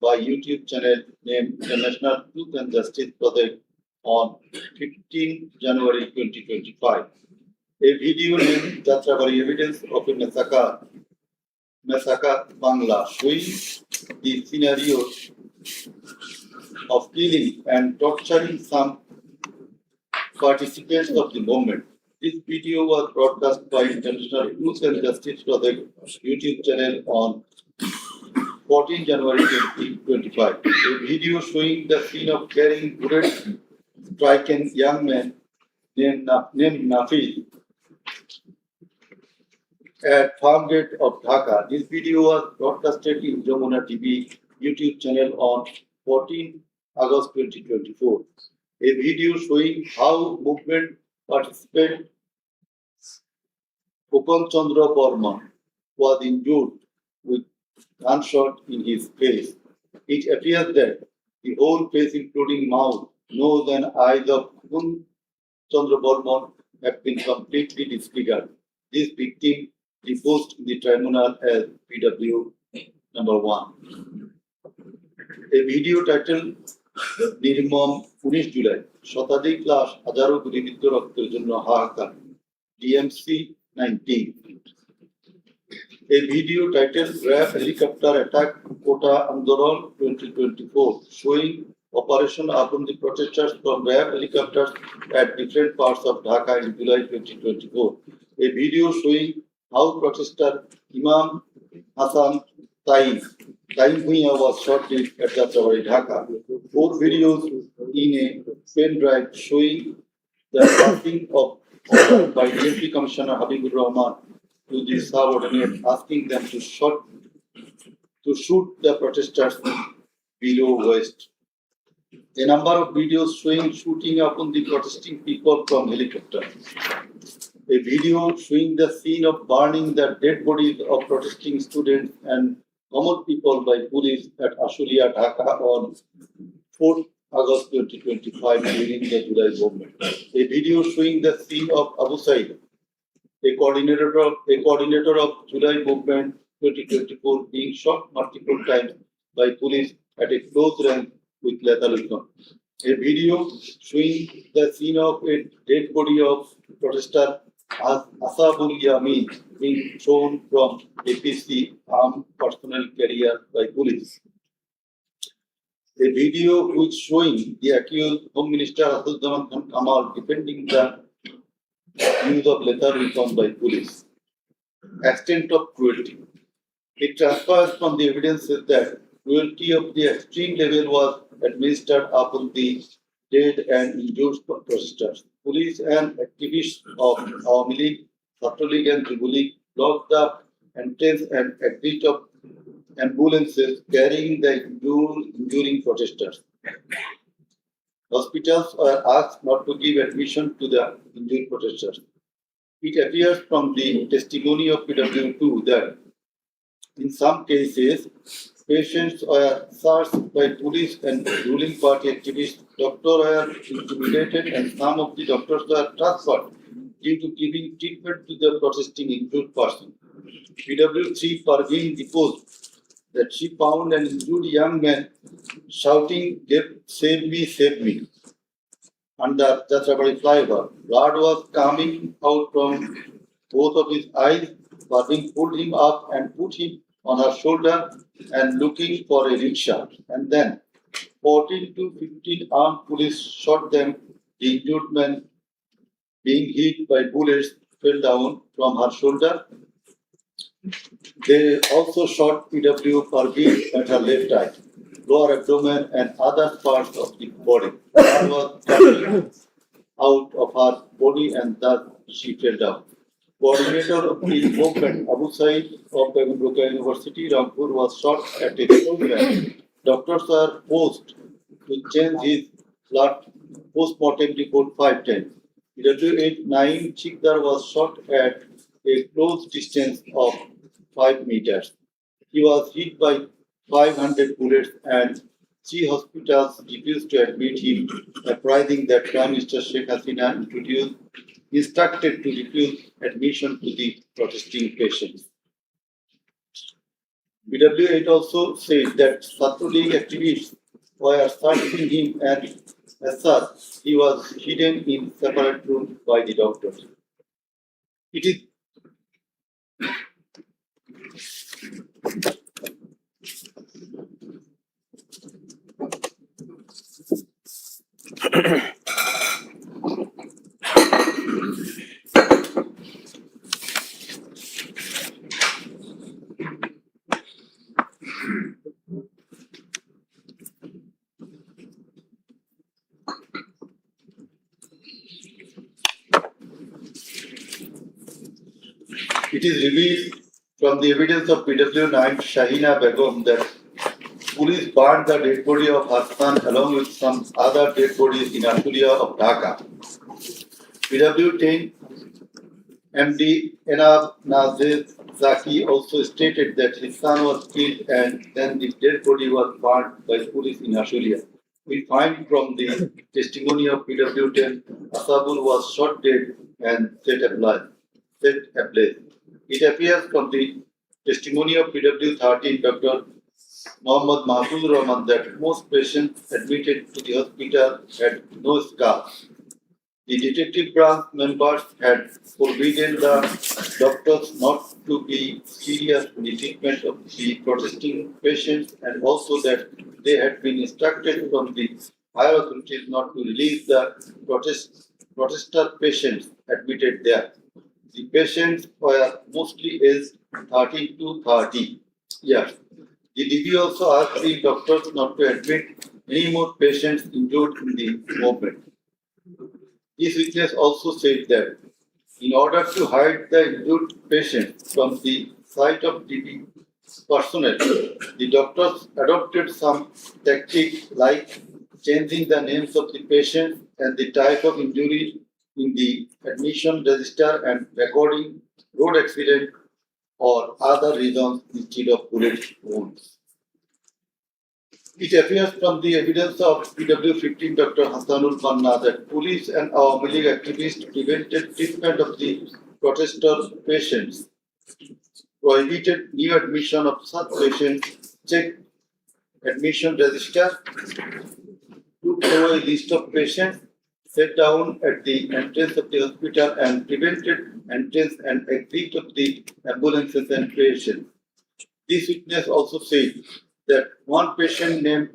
by YouTube channel named International Truth and Justice Project on 15 January 2025. A video named Jatrabari Evidence of a Massacre Bangla, showing the scenario of killing and torturing some participants of the movement. This video was broadcast by International Truth and Justice Project YouTube channel on 14 January 2025. A video showing the scene of carrying bullets striking young man named Nafi at farm gate of Dhaka. This video was broadcasted in Jamuna TV YouTube channel on 14 August 2024. A video showing how movement participant Kopan Chandra Burma was injured with gunshot in his face. It appears that the whole face, including mouth, nose, and eyes of Kopan Chandra Burma have been completely disfigured. This victim deposed in the tribunal as PW number 1. A video titled নির্মম 19 জুলাই শতাধিক লাশ হাজারো গুলিবিদ্ধ রক্তের জন্য হাহাকার DMC 19. A video titled RAF Helicopter Attack Kota Andolan 2024 showing operation upon the protesters from RAF helicopters at different parts of Dhaka in July 2024. A video showing how protester Imam Hassan Taim Bhuiya was shot dead at Jatrabari, Dhaka. 4 videos in a pen drive showing the passing of order by DMP Commissioner Habibur Rahman to the subordinate, asking them to shoot the protesters below waist. A number of videos showing shooting upon the protesting people from helicopter. A video showing the scene of burning the dead bodies of protesting students and common people by police at Ashulia, Dhaka on 4th August 2025 during the July movement. A video showing the scene of Abu Said, a coordinator of July movement 2024, being shot multiple times by police at a close range with lethal weapon. A video showing the scene of a dead body of protester Asabul Yamin being thrown from APC armed personnel carrier by police. A video which showing the accused Home Minister Abdul Khan Kamal defending the use of lethal weapon by police. Extent of cruelty. It transpires from the evidences that cruelty of the extreme level was administered upon the dead and injured protesters. Police and activists of Awami League, Chhatra League and Jubo League blocked the entrance and exit of ambulances carrying the enduring protesters. Hospitals were asked not to give admission to the injured protesters. It appears from the testimony of PW2 that in some cases, patients were searched by police and ruling party activists. Doctors were intimidated and some of the doctors were transferred due to giving treatment to the protesting injured person. PW3 Parveen deposed that she found an injured young man shouting, "Save me, save me," under Jatrabari flyover. Blood was coming out from both of his eyes. Parveen pulled him up and put him on her shoulder and looking for a rickshaw. And then 14 to 15 armed police shot them. The injured man, being hit by bullets, fell down from her shoulder. They also shot PW Parveen at her left eye, lower abdomen, and other parts of the body. Blood was coming out of her body and thus she fell down. coordinator of the movement, Abu Said of Roka University, Rampur, was shot at a program. Doctors are forced to change his blood post-mortem report 5 times. W89 Chikdar was shot at a close distance of 5 meters. He was hit by 500 bullets and 3 hospitals refused to admit him, apprising that Prime Minister Sheikh Hasina instructed to refuse admission to the protesting patients. BW8 also said that Satru League activists were searching him and as such, he was hidden in separate rooms by the doctors. It is It is revealed from the evidence of PW9 Shahina Begum that police burned the dead body of Hassan along with some other dead bodies in Ashulia of Dhaka. PW10 MD Enab Nazir Zaki also stated that his son was killed and then the dead body was burned by police in Ashulia. We find from the testimony of PW10, Asabul was shot dead and set ablaze. It appears from the testimony of PW13, Dr. Mohammad Mahfuz Rahman, that most patients admitted to the hospital had no scars. The detective branch members had forbidden the doctors not to be serious in the treatment of the protesting patients and also that they had been instructed from the higher authorities not to release the protester patients admitted there. The patients were mostly aged 13 to 30 years. The DB also asked the doctors not to admit any more patients injured in the movement. This witness also said that in order to hide the injured patients from the sight of DB personnel, the doctors adopted some tactics like changing the names of the patients and the type of injury in the admission register and recording road accident or other reasons instead of bullet wounds. It appears from the evidence of PW15 Dr. Hassanul Manna that police and Awami League activists prevented treatment of the protester patients, prohibited new admission of such patients, checked admission register, took away a list of patients, sat down at the entrance of the hospital and prevented entrance and exit of the ambulances and patients. This witness also said that one patient named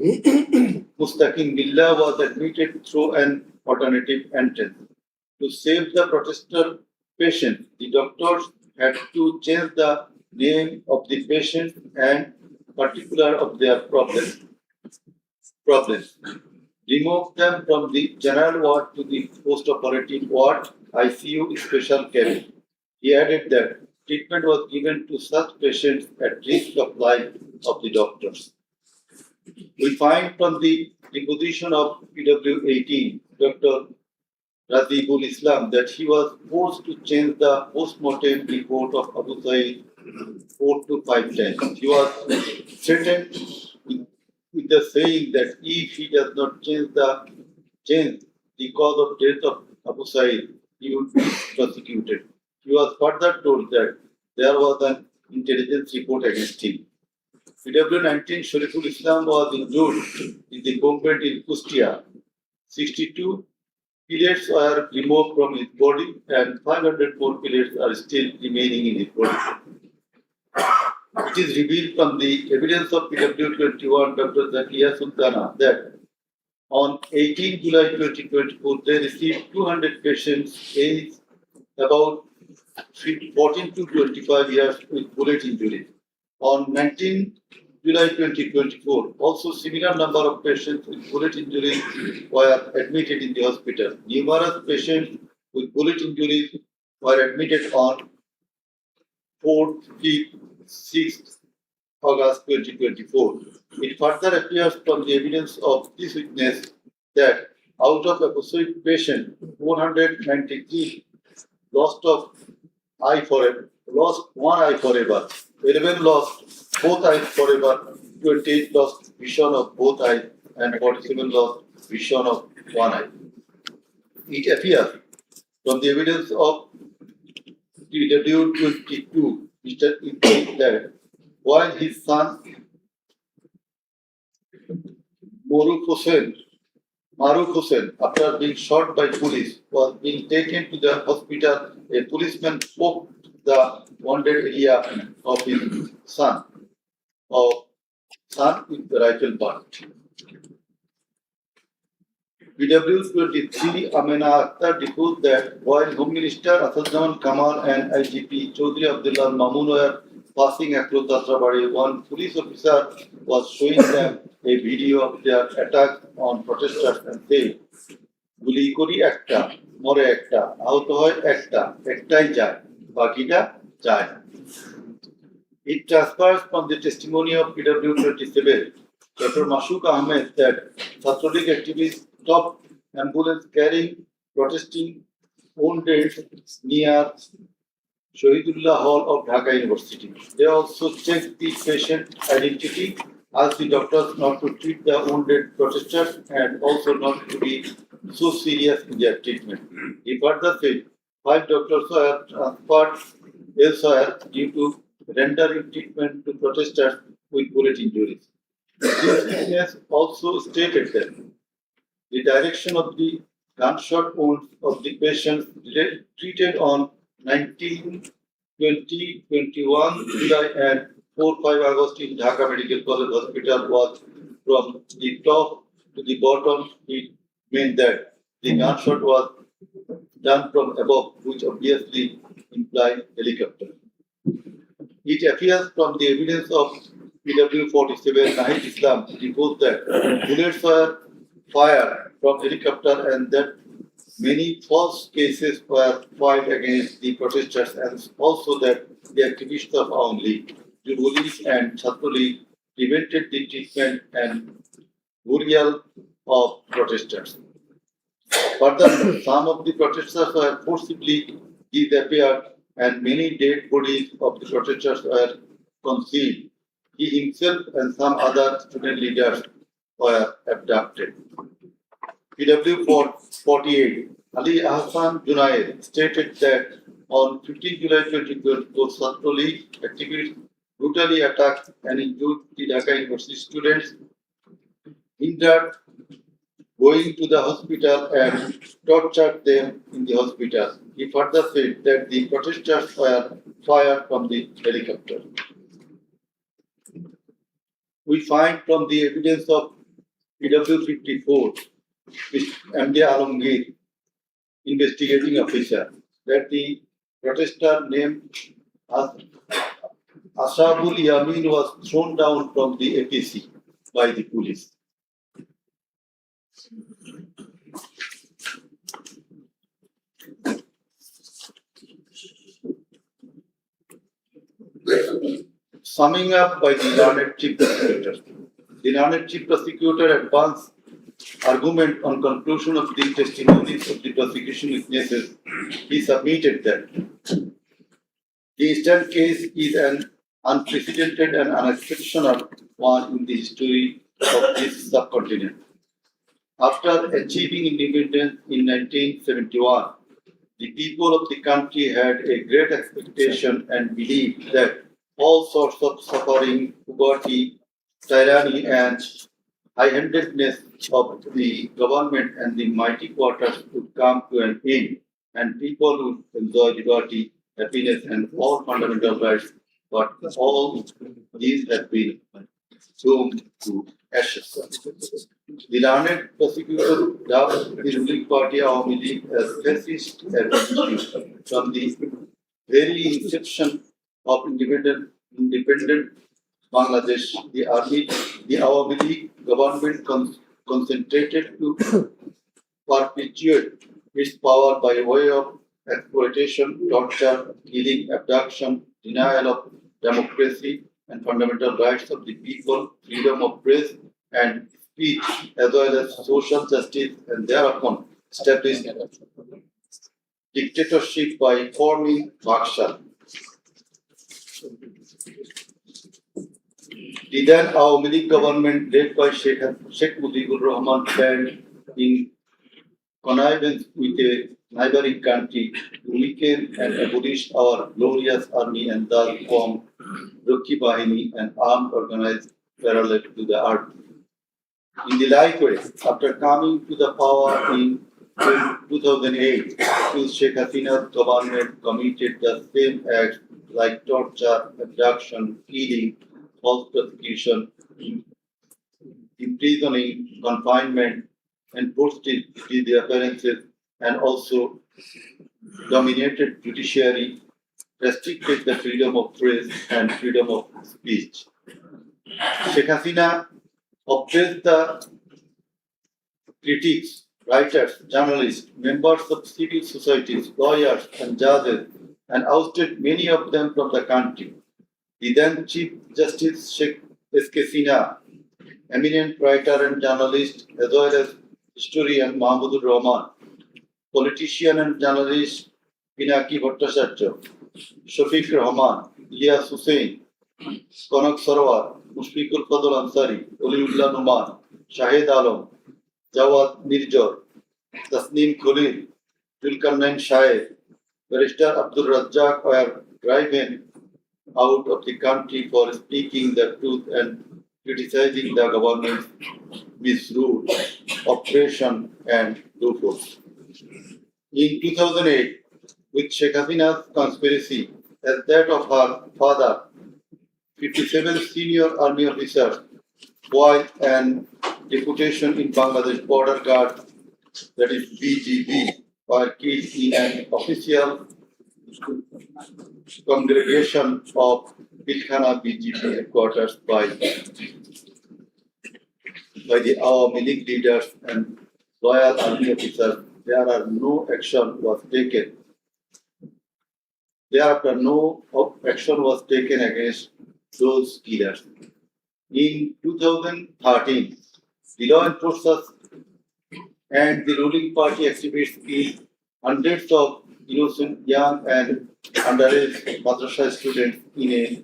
Mustaqim Billah was admitted through an alternative entrance. To save the protester patient, the doctors had to change the name of the patient and particular of their problems. Remove them from the general ward to the post-operative ward, ICU special cabin. He added that treatment was given to such patients at risk of life of the doctors. We find from the deposition of PW18, Dr. Razibul Islam, that he was forced to change the post-mortem report of Abu Said 4 to 5 times. He was threatened with the saying that if he does not change the cause of death of Abu Said, he would be prosecuted. He was further told that there was an intelligence report against him. PW19 Shariful Islam was injured in the combat in Kustia. 62 pellets were removed from his body and 504 pellets are still remaining in his body. It is revealed from the evidence of PW21 Dr. Zakia Sultana that on 18 July 2024 they received 200 patients aged about 14 to 25 years with bullet injuries. On 19 July 2024, also similar number of patients with bullet injuries were admitted in the hospital. Numerous patients with bullet injuries were admitted on 4th, 5th, 6th August 2024. It further appears from the evidence of this witness that out of apposite patient, 193 lost one eye forever, 11 lost both eyes forever, 28 lost vision of both eyes, and 47 lost vision of one eye. It appears from the evidence of TW22, Mr. indicates that while his son Maruf Hussain, after being shot by police, was being taken to the hospital, a policeman poked the wounded area of his son with the rifle butt. PW23 Amena Akhtar deposed that while Home Minister Asadzaman Kamal and IGP Chaudhry Abdullah Mamun were passing across Dasrabari, one police officer was showing them a video of their attack on protesters and said, "Guli kori ekta, more ekta, ahuto hoy ekta, ektai jay, bakita jay." It transpires from the testimony of PW27, Dr. Mashouk Ahmed, that Sattolik activists stopped ambulance carrying protesting wounded near Shahidullah Hall of Dhaka University. They also checked the patient identity, asked the doctors not to treat the wounded protesters and also not to be so serious in their treatment. He further said 5 doctors were transferred elsewhere due to rendering treatment to protesters with bullet injuries. This witness also stated that the direction of the gunshot wounds of the patients treated on 19, 20, 21 July and 4-5 August in Dhaka Medical College Hospital was from the top to the bottom. It meant that the gunshot was done from above, which obviously implies helicopter. It appears from the evidence of PW47 Nahid Islam reports that bullets were fired from helicopter and that many false cases were filed against the protesters and also that the activists of Aum League, Jubilees and Chhatro League prevented the treatment and burial of protesters. Further, some of the protesters were forcibly disappeared and many dead bodies of the protesters were concealed. He himself and some other student leaders were abducted. PW48 Ali Ahsan Junaid stated that on 15 July 2024, Chhatro League activists brutally attacked and injured the Dhaka University students, hindered going to the hospital and tortured them in the hospital. He further said that the protesters were fired from the helicopter. We find from the evidence of PW54, MD Alamgir, investigating officer, that the protester named Ashabul Yamin was thrown down from the APC by the police. Summing up by the learned chief prosecutor. The learned chief prosecutor advanced argument on conclusion of the testimonies of the prosecution witnesses. He submitted that the instant case is an unprecedented and unexceptional one in the history of this subcontinent. After achieving independence in 1971, the people of the country had a great expectation and belief that all sorts of suffering, poverty, tyranny, and high-handedness of the government and the mighty quarters would come to an end, and people would enjoy liberty, happiness, and all fundamental rights. But all these have been doomed to ashes. The learned prosecutor dubbed the ruling party Awami League as fascist and from the very inception of independent Bangladesh. The Awami League government concentrated to perpetuate its power by way of exploitation, torture, killing, abduction, denial of democracy and fundamental rights of the people, freedom of press and speech, as well as social justice, and thereupon established dictatorship by forming Baksha. The then Awami League government led by Sheikh Mujibur Rahman planned in connivance with a neighboring country to weaken and abolish our glorious army and thus form Rakhi Bahini, an armed organized parallel to the army. In the likewise, after coming to the power in 2008, Sheikh Hasina's government committed the same acts like torture, abduction, killing, false prosecution, imprisoning, confinement, enforced the appearances, and also dominated judiciary, restricted the freedom of press and freedom of speech. Sheikh Hasina oppressed the critics, writers, journalists, members of civil societies, lawyers, and judges, and ousted many of them from the country. The then Chief Justice Sheikh S.K. Sinha, eminent writer and journalist, as well as historian Mahmudur Rahman, politician and journalist Pinaki Bhattacharya, Shafiq Rahman, Ilyas Hussain, Kanak Sarwar, Mushfiqul Fadl Ansari, Oliullah Numan, Shahid Alam, Jawad Mirjor, Tasneem Khalil, Zulkarnain Shahid, Barrister Abdul Razzaq were driven out of the country for speaking the truth and criticizing the government's misrule, oppression, and loopholes. In 2008, with Sheikh Hasina's conspiracy as that of her father, 57 senior army officers, while an deputation in Bangladesh Border Guard, that is BGB, were killed in an official congregation of Pilkhana BGP headquarters by the Awami League leaders and loyal army officers. No action was taken. Thereafter, no action was taken against those killers. In 2013, the law enforcers and the ruling party activists killed hundreds of innocent young and underage madrasa students in a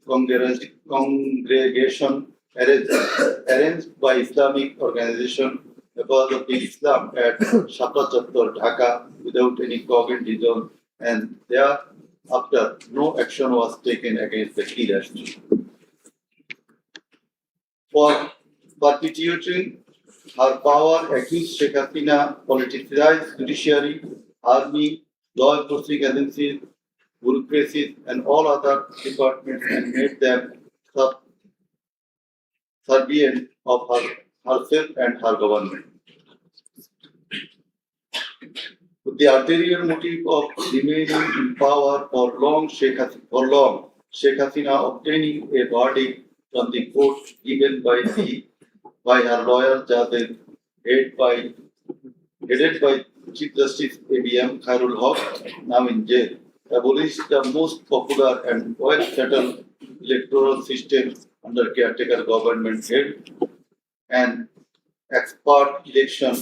congregation arranged by Islamic organization Hefazatul Islam at Shapra Chattor, Dhaka, without any cogent reason, and thereafter no action was taken against the killers. For perpetuating her power, accused Sheikh Hasina politicized judiciary, army, law enforcing agencies, bureaucracies, and all other departments and made them subservient of herself and her government. With the ulterior motive of remaining in power for long, Sheikh Hasina obtaining a verdict from the court given by her lawyer judges headed by Chief Justice A.B.M. Khairul Haq, now in jail, abolished the most popular and well-settled electoral system under caretaker government head and expert election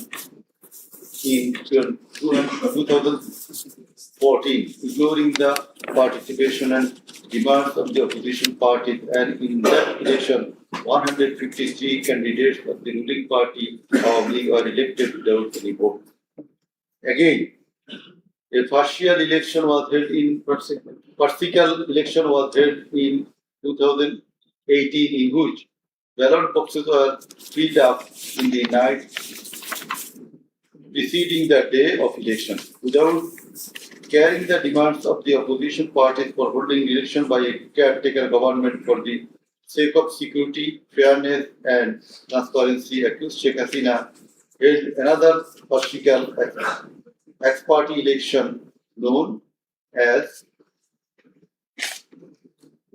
in 2014, ignoring the participation and demands of the opposition parties, and in that election, 153 candidates of the ruling party were elected without any vote. Again, a partial election was held in 2018, in which ballot boxes were filled up in the night preceding the day of election, without carrying the demands of the opposition parties for holding election by a caretaker government for the sake of security, fairness, and transparency. Accused Sheikh Hasina held another partial ex-party election known as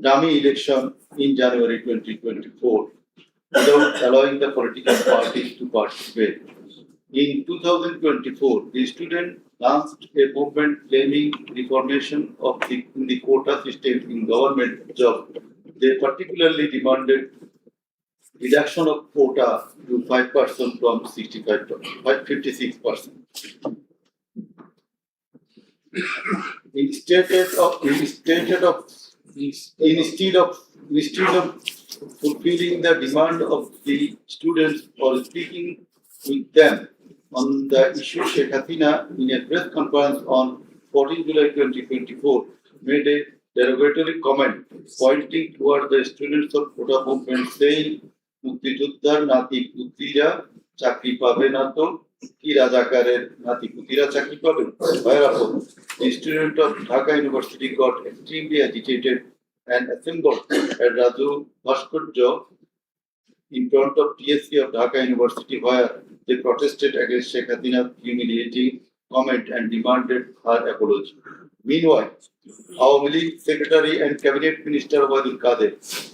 dummy election in January 2024 without allowing the political parties to participate. In 2024, the student launched a movement claiming reformation of the quota system in government jobs. They particularly demanded reduction of quota to 5% from 56%. Instead of fulfilling the demand of the students or speaking with them on the issue, Sheikh Hasina, in a press conference on 14 July 2024, made a derogatory comment pointing toward the students of Quota movement, saying, "Muktijuddhar nati putira chakri pabe na to কি রাজাকারের নাতিপুতিরা চাকরি পাবেন?" The student of Dhaka University got extremely agitated and assembled at Raju Bhaskarja in front of TSC of Dhaka University, where they protested against Sheikh Hasina's humiliating comment and demanded her apology. Meanwhile, Awami League Secretary and Cabinet Minister Obaidul Qadir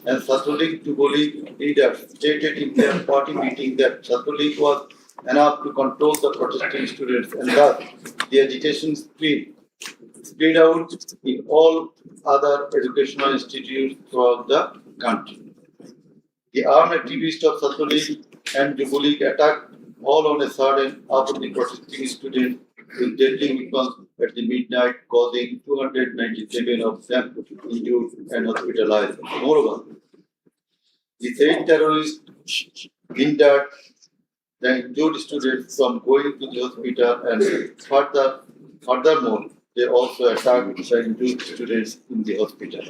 and Satlulik Juboli leaders stated in their party meeting that Satlulik was enough to control the protesting students, and thus the agitation spread out in all other educational institutes throughout the country. The armed activists of Satlulik and Jubulik attacked all on a sudden after the protesting students with deadly weapons at the midnight, causing 297 of them injured and hospitalized. Moreover, the said terrorists hindered the injured students from going to the hospital, and furthermore, they also attacked the injured students in the hospital.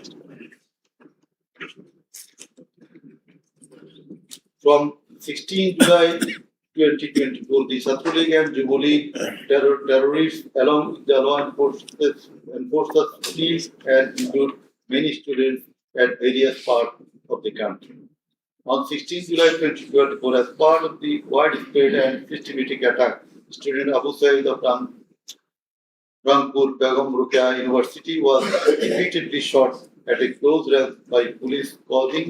From 16 July 2024, the Satlulik and Juboli terrorists, along with the law enforcers, seized and injured many students at various parts of the country. On 16 July 2024, as part of the widespread and systematic attack, student Abu Said of Rangpur Begum Rukia University was repeatedly shot at a close range by police, causing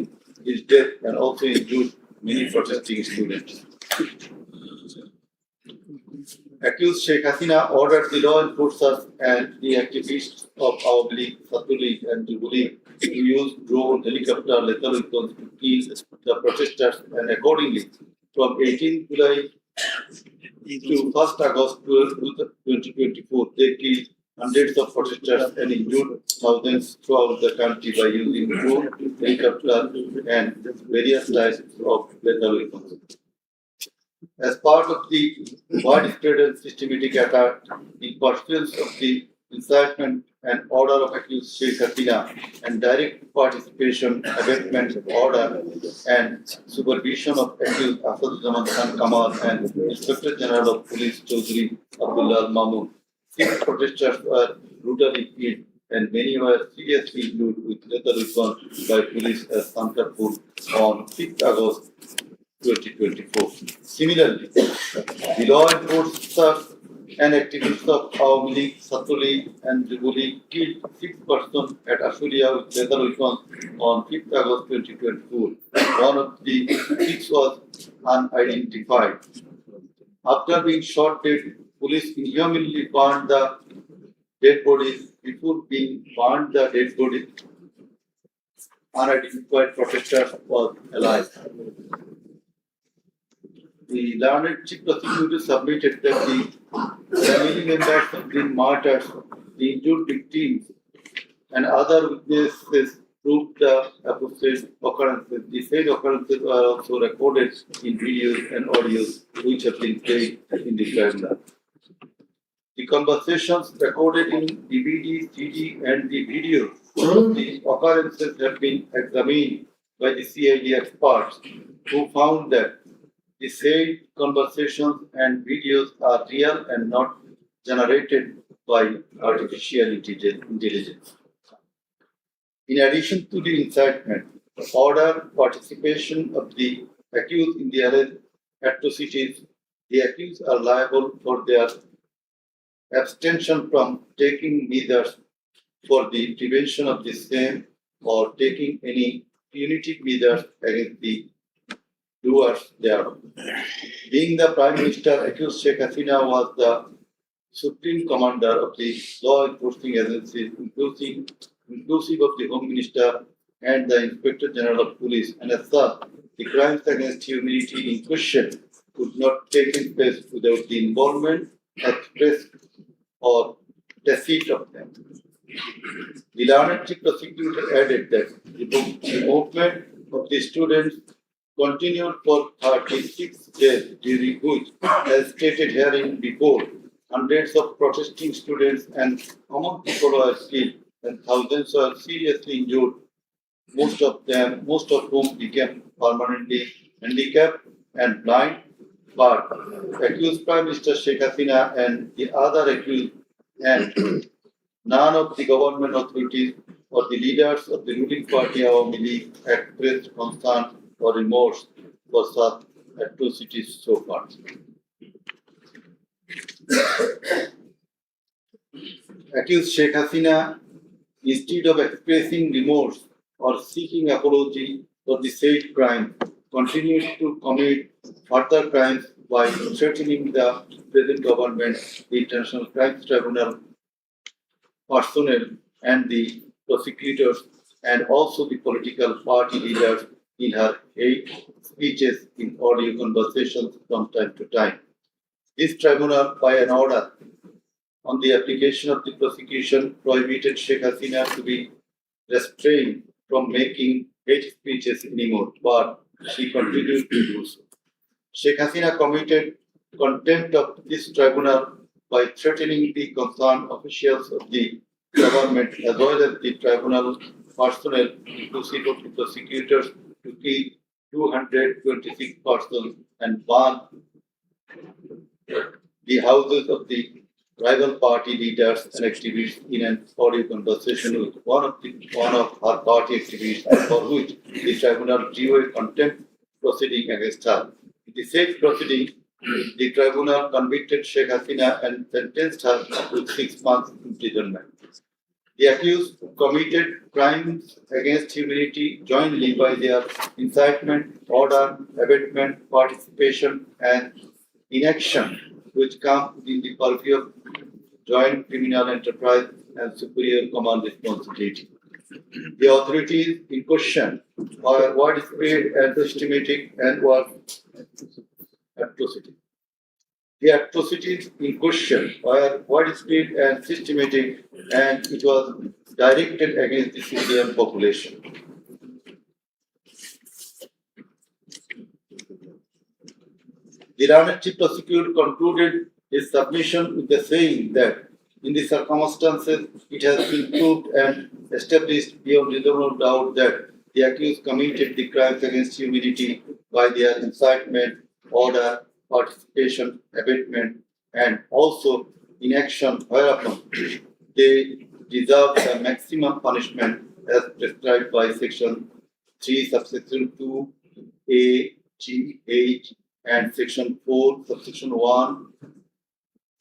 his death and also injured many protesting students. Accused Sheikh Hasina ordered the law enforcers and the activists of Awami League, Satlulik and Jubulik to use drone, helicopter, lethal weapons to kill the protesters, and accordingly, from 18 July to 1st August 2024, they killed hundreds of protesters and injured thousands throughout the country by using drone, helicopter, and various types of lethal weapons. As part of the widespread and systematic attack in pursuance of the incitement and order of accused Sheikh Hasina and direct participation, abatement order and supervision of accused Asaduzzama Khan Kamal and Inspector General of Police Chaudhry Abdullah Mamun, 6 protesters were brutally killed and many were seriously injured with lethal weapons by police at Sankarpur on 6th August 2024. Similarly, the law enforcers and activists of Awami League, Satlulik and Jubulik killed 6 persons at Ashulia with lethal weapons on 5th August 2024. One of the 6 was unidentified. After being shot dead, police inhumanly burned the dead bodies. Before being burned the dead bodies, unidentified protester was alive. The learned chief prosecutor submitted that the family members of the martyrs, the injured victims, and other witnesses proved the apostate occurrences. The said occurrences are also recorded in videos and audios which have been played in the camera. The conversations recorded in DVD, CD, and the video of the occurrences have been examined by the CID experts, who found that the said conversations and videos are real and not generated by artificial intelligence. In addition to the incitement, order participation of the accused in the alleged atrocities, the accused are liable for their abstention from taking measures for the prevention of the same or taking any punitive measures against the doers thereof. Being the Prime Minister, accused Sheikh Hasina was the Supreme Commander of the law enforcing agencies, inclusive of the Home Minister and the Inspector General of Police, and as such, the crimes against humanity in question could not take place without the involvement, express or tacit of them. The learned chief prosecutor added that the movement of the students continued for 36 days, during which, as stated herein before, hundreds of protesting students and common people were killed and thousands were seriously injured, most of whom became permanently handicapped and blind. But accused Prime Minister Sheikh Hasina and the other accused and none of the government authorities or the leaders of the ruling party Awami League expressed concern or remorse for such atrocities so far. Accused Sheikh Hasina, instead of expressing remorse or seeking apology for the said crime, continues to commit further crimes by threatening the present government, the International Crimes Tribunal personnel, and the prosecutors, and also the political party leaders in her hate speeches in audio conversations from time to time. This tribunal, by an order on the application of the prosecution, prohibited Sheikh Hasina to be restrained from making hate speeches anymore, but she continued to do so. Sheikh Hasina committed contempt of this tribunal by threatening the concerned officials of the government as well as the tribunal personnel, inclusive of the prosecutors, to kill 226 persons and burn the houses of the rival party leaders and activists in an audio conversation with one of her party activists, for which the tribunal drew a contempt proceeding against her. In the said proceeding, the tribunal convicted Sheikh Hasina and sentenced her to 6 months imprisonment. The accused committed crimes against humanity jointly by their incitement, order, abatement, participation, and inaction, which come within the purview of joint criminal enterprise and superior command responsibility. The authorities in question are widespread and systematic and were atrocity. The atrocities in question were widespread and systematic, and it was directed against the civilian population. The Learned Chief Prosecutor concluded his submission with the saying that in the circumstances it has been proved and established beyond reasonable doubt that the accused committed the crimes against humanity by their incitement, order, participation, abatement, and also inaction, whereupon they deserve the maximum punishment as prescribed by Section 3, subsection 2, A, G, H, and Section 4, subsection 1,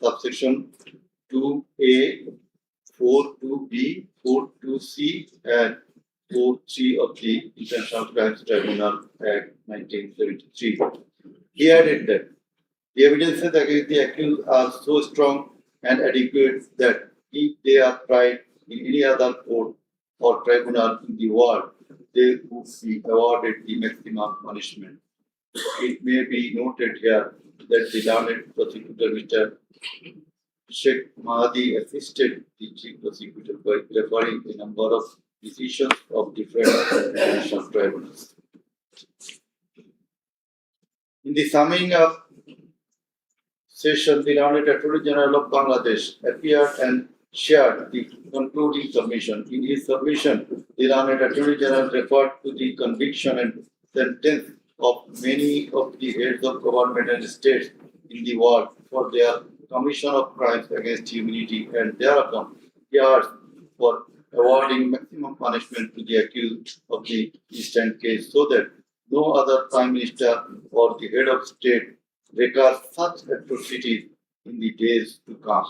subsection 2A, 4.2B, 4.2C, and 4.3 of the International Crimes Tribunal Act 1973. He added that the evidences against the accused are so strong and adequate that if they are tried in any other court or tribunal in the world, they would be awarded the maximum punishment. It may be noted here that the learned prosecutor, Mr. Sheikh Mahdi, assisted the chief prosecutor by referring a number of decisions of different international tribunals. In the summing up session, the Learned Attorney General of Bangladesh appeared and shared the concluding submission. In his submission, the Learned Attorney General referred to the conviction and sentence of many of the heads of government and states in the world for their commission of crimes against humanity, and thereupon he asked for awarding maximum punishment to the accused of the instant case so that no other prime minister or the head of state recurs such atrocities in the days to come.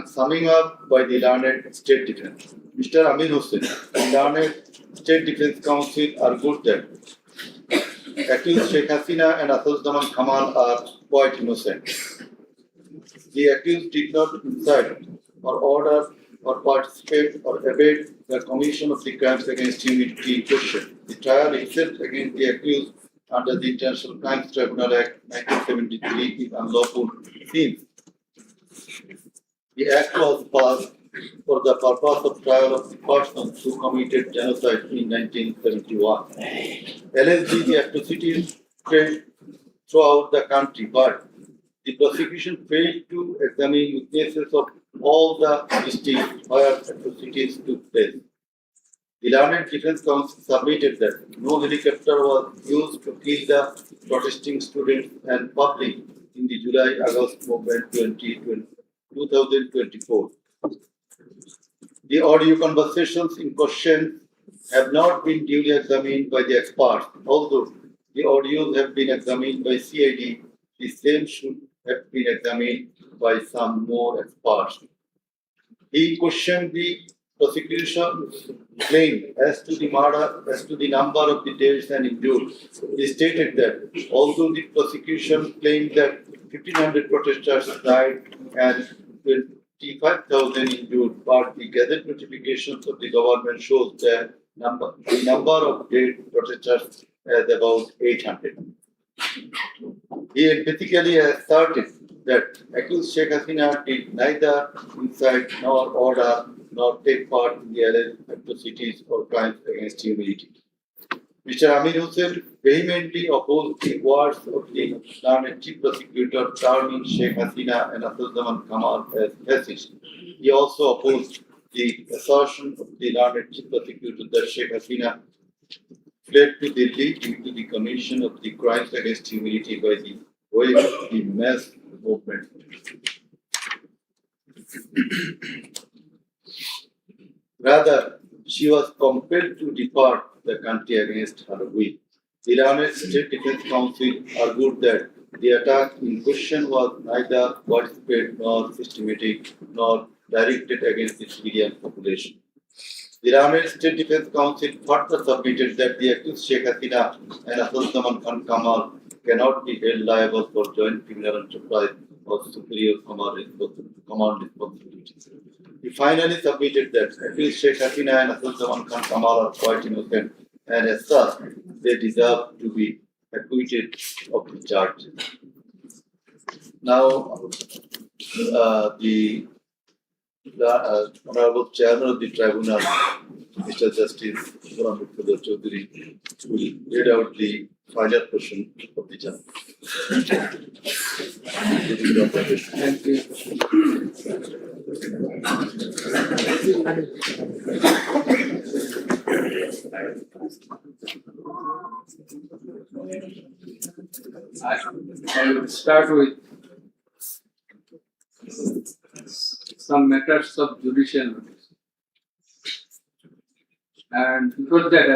Summing up by the Learned State Defense, Mr. Amin Hussain, the Learned State Defense Council argued that accused Sheikh Hasina and Assaduzzahman Kamal are quite innocent. The accused did not incite or order or participate or abet the commission of the crimes against humanity in question. The trial itself against the accused under the International Crimes Tribunal Act 1973 is unlawful since the act was passed for the purpose of trial of the persons who committed genocide in 1971. Allegedly, the atrocities spread throughout the country, but the prosecution failed to examine witnesses of all the districts where atrocities took place. The learned defense counsel submitted that no helicopter was used to kill the protesting students and public in the July-August movement 2024. The audio conversations in question have not been duly examined by the experts. Although the audios have been examined by CID, the same should have been examined by some more experts. He questioned the prosecution's claim as to the number of the deaths and injured. He stated that although the prosecution claimed that 1,500 protesters died and 25,000 injured, but the gathered notifications of the government shows that the number of dead protesters as about 800. He emphatically asserted that accused Sheikh Hasina did neither incite nor order nor take part in the alleged atrocities or crimes against humanity. Mr. Amir Hussain vehemently opposed the words of the learned chief prosecutor terming Sheikh Hasina and Abdul Kamal as fascist. He also opposed the assertion of the learned chief prosecutor that Sheikh Hasina fled to Delhi due to the commission of the crimes against humanity by the way of the mass movement. Rather, she was compelled to depart the country against her will. The Iranese State Defense Council argued that the attack in question was neither widespread nor systematic nor directed against the civilian population. The Iranese State Defense Council further submitted that the accused Sheikh Hasina and Abdul Khan Kamal cannot be held liable for joint criminal enterprise or superior command responsibilities. He finally submitted that accused Sheikh Hasina and Abdul Khan Kamal are quite innocent and as such they deserve to be acquitted of the charges. Now, the Honorable Chairman of the Tribunal, Mr. Justice Murtadha Chaudhary, will read out the final portion of the judgment. Thank you. I will start with some matters of judicial notice. And before that,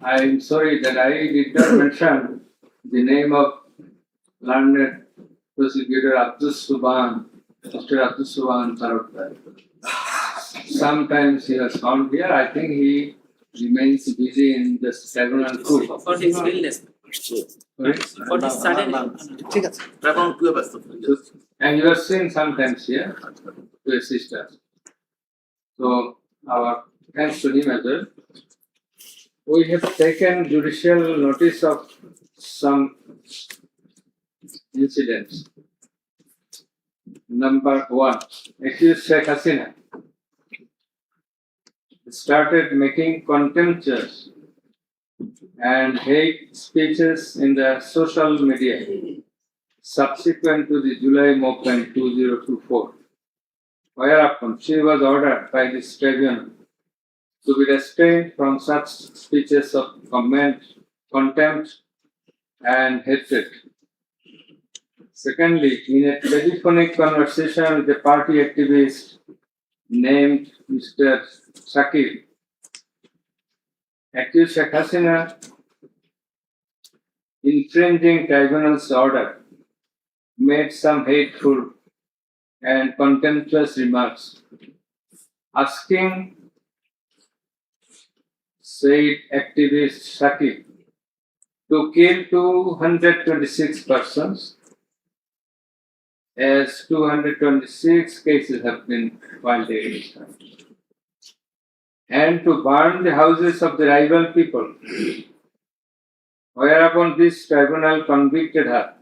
I am sorry that I did not mention the name of learned prosecutor Mr. Abdul Subhan Tarokkar. Sometimes he was found here. I think he remains busy in the tribunal court. For his illness. Sorry? For his sudden illness. And you are seen sometimes here to assist us. So, our thanks to him as well. We have taken judicial notice of some incidents. Number 1, accused Sheikh Hasina started making contemptuous and hate speeches in the social media subsequent to the July movement 2024, whereupon she was ordered by this tribunal to be restrained from such speeches of contempt and hatred. Secondly, in a telephonic conversation with a party activist named Mr. Shakir, accused Sheikh Hasina infringing tribunal's order made some hateful and contemptuous remarks, asking said activist Shakir to kill 226 persons as 226 cases have been filed against her, and to burn the houses of the rival people, whereupon this tribunal convicted her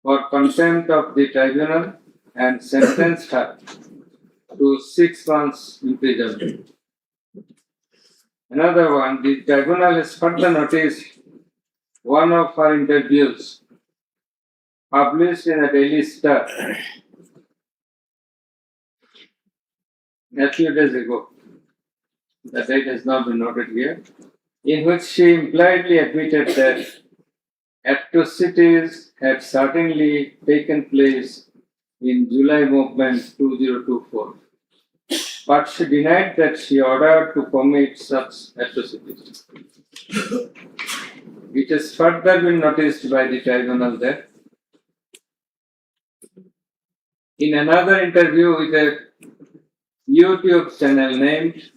for contempt of the tribunal and sentenced her to 6 months imprisonment. Another one, the tribunal has further noticed one of her interviews published in a Daily Star a few days ago. The date has not been noted here, in which she impliedly admitted that atrocities had certainly taken place in July movement 2024. But she denied that she ordered to commit such atrocities. It has further been noticed by the tribunal that in another interview with a YouTube channel named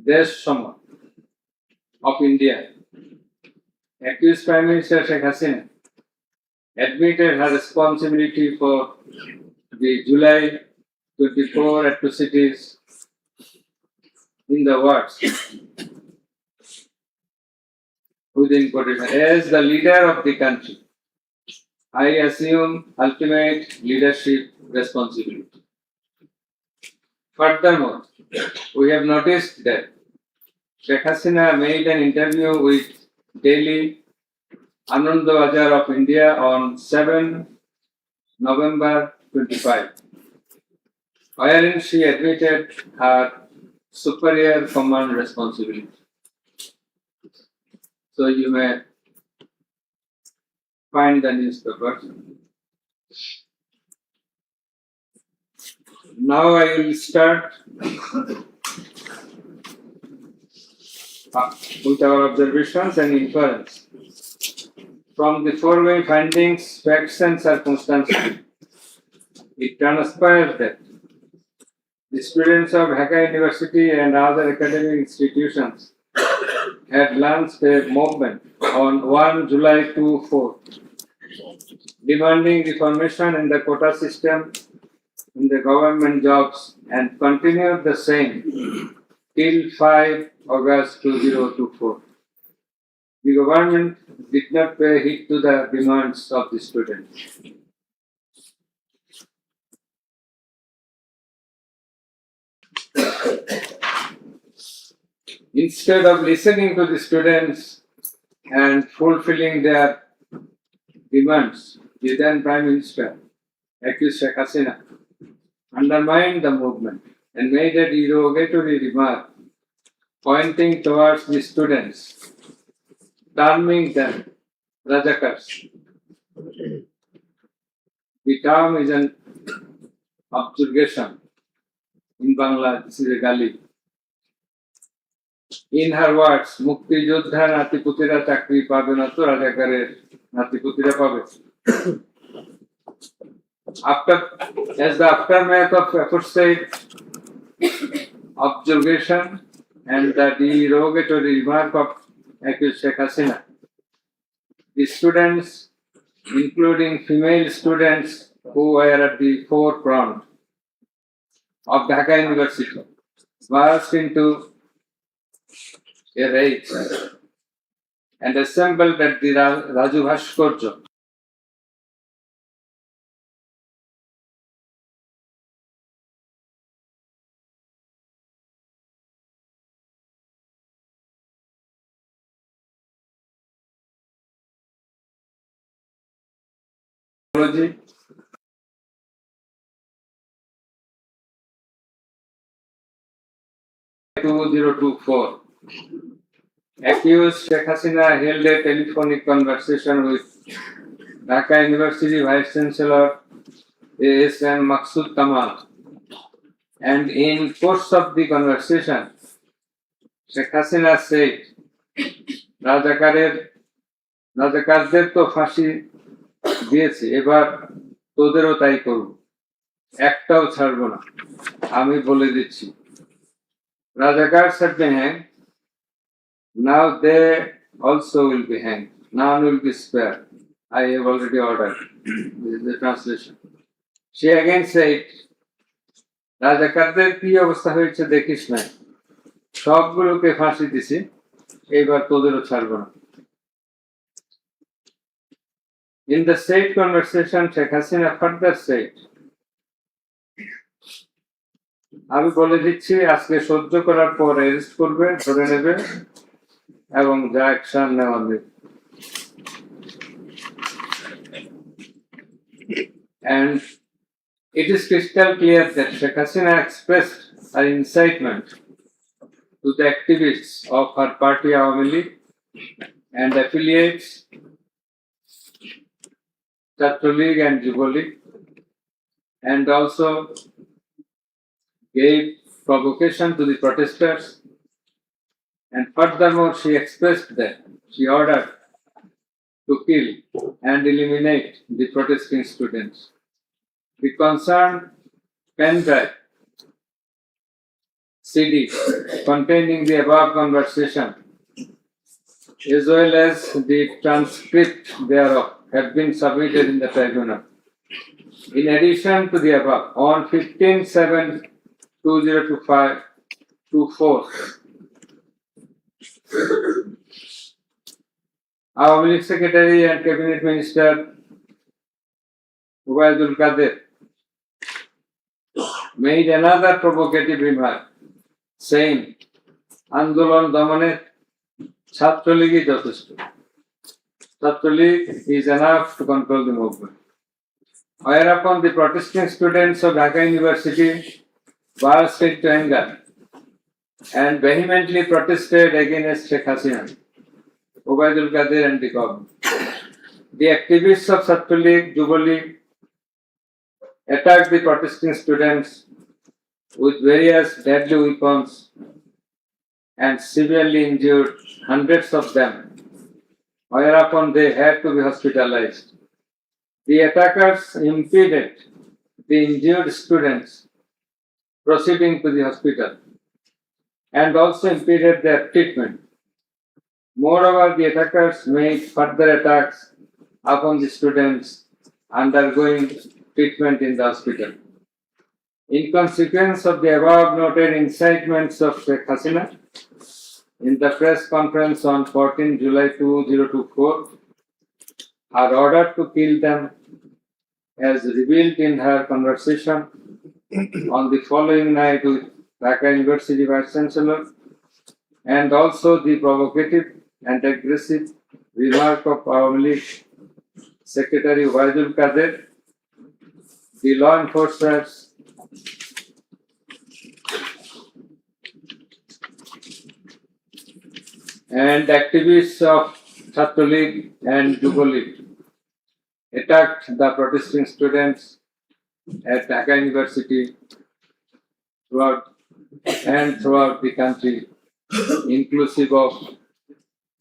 Desh Sama of India, accused Prime Minister Sheikh Hasina admitted her responsibility for the July 24 atrocities in the words within quotation, as the leader of the country, I assume ultimate leadership responsibility. Furthermore, we have noticed that Sheikh Hasina made an interview with Daily Anandabazar of India on 7 November 25, wherein she admitted her superior command responsibility. So you may find the newspaper. Now I will start with our observations and inference. From the foregoing findings, facts and circumstances, it transpires that the students of Dhaka University and other academic institutions had launched a movement on 1 July 2024 demanding reformation in the quota system in the government jobs and continued the same till 5 August 2024. The government did not pay heed to the demands of the students. Instead of listening to the students and fulfilling their demands, the then Prime Minister, accused Sheikh Hasina, undermined the movement and made a derogatory remark pointing towards the students, terming them Rajakars. The term is an objurgation. In Bangla, this is a gali. In her words, Mukti Jodha Natiputira Chakri Pabe na to Rajakare Natiputira Pabe. As the aftermath of aforesaid objurgation and the derogatory remark of accused Sheikh Hasina, the students, including female students who were at the forefront of Dhaka University, burst into a rage and assembled at the Raju Bhaskarya technology. (2024) accused Sheikh Hasina held a telephonic conversation with Dhaka University Vice Chancellor ASM Maksud Kamal, and in course of the conversation, Sheikh Hasina said, রাজাকারদের তো ফাঁসি দিয়েছি, এবার তোদেরও তাই করব, একটাও ছাড়বো না, আমি বলে দিচ্ছি। Rajakars have been hanged, now they also will be hanged, none will be spared. I have already ordered. This is the translation. She again said, রাজাকারদের কি অবস্থা হয়েছে দেখিস না, সবগুলোকে ফাঁসি দিছি, এইবার তোদেরও ছাড়ব না। In the said conversation, Sheikh Hasina further said, আমি বলে দিচ্ছি আজকে সহ্য করার পর অ্যারেস্ট করবে, ধরে নেবে এবং যা অ্যাকশন নেওয়া হবে। And it is crystal clear that Sheikh Hasina expressed her incitement to the activists of her party Awami League and affiliates, Chhatro League and Jubo League, and also gave provocation to the protesters, and furthermore she expressed that she ordered to kill and eliminate the protesting students. The concerned pen drive CD containing the above conversation as well as the transcript thereof have been submitted in the tribunal. In addition to the above, on 15/7/2024, our League Secretary and Cabinet Minister Ubaidul Qadir made another provocative remark, saying, Andolon Damane Chhatro League is যথেষ্ট. Chhatro League is enough to control the movement. Whereupon the protesting students of Dhaka University burst into anger and vehemently protested against Sheikh Hasina, Ubaidul Qadir and the government. The activists of Chhatro League, Jubo League attacked the protesting students with various deadly weapons and severely injured hundreds of them, whereupon they had to be hospitalized. The attackers impeded the injured students proceeding to the hospital and also impeded their treatment. Moreover, the attackers made further attacks upon the students undergoing treatment in the hospital. In consequence of the above noted incitements of Sheikh Hasina, in the press conference on 14 July 2024, her order to kill them, as revealed in her conversation on the following night with Dhaka University Vice Chancellor, and also the provocative and aggressive remark of Awami League Secretary Ubaidul Qadir, the law enforcers and activists of Chhatro League and Jubo League attacked the protesting students at Dhaka University throughout the country, inclusive of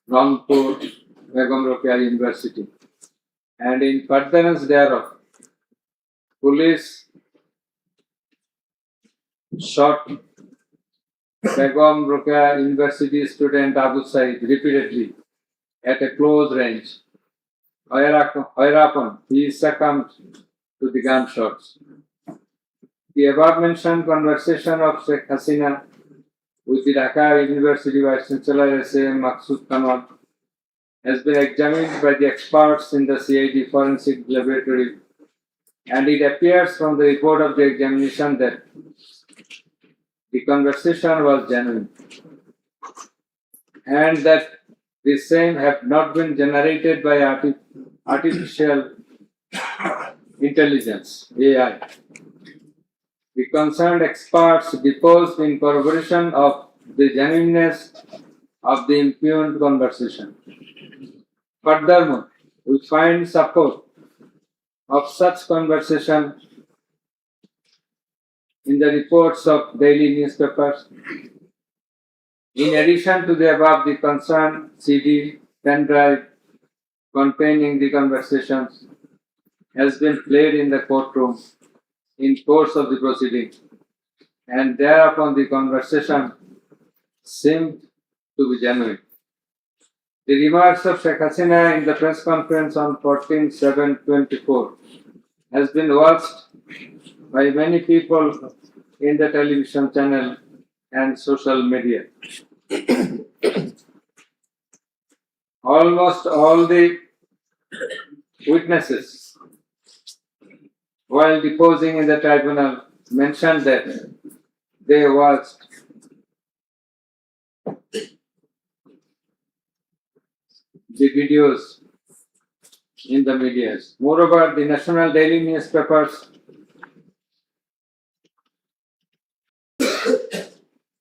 Rangpur Begum Rokeya University. And in furtherance thereof, police shot Begum Rokeya University student Abu Said repeatedly at a close range, whereupon he succumbed to the gunshots. The above mentioned conversation of Sheikh Hasina with the Dhaka University Vice Chancellor S.A.M. Maqsood Kanwar has been examined by the experts in the CID Forensic Laboratory, and it appears from the report of the examination that the conversation was genuine and that the same have not been generated by artificial intelligence, AI. The concerned experts deposed in corroboration of the genuineness of the impugned conversation. Furthermore, we find support of such conversation in the reports of daily newspapers. In addition to the above, the concerned CD pen drive containing the conversations has been played in the courtroom in course of the proceeding, and thereupon the conversation seemed to be genuine. The remarks of Sheikh Hasina in the press conference on 14/7/24 has been watched by many people in the television channel and social media. Almost all the witnesses, while deposing in the tribunal, mentioned that they watched the videos in the media. Moreover, the national daily newspapers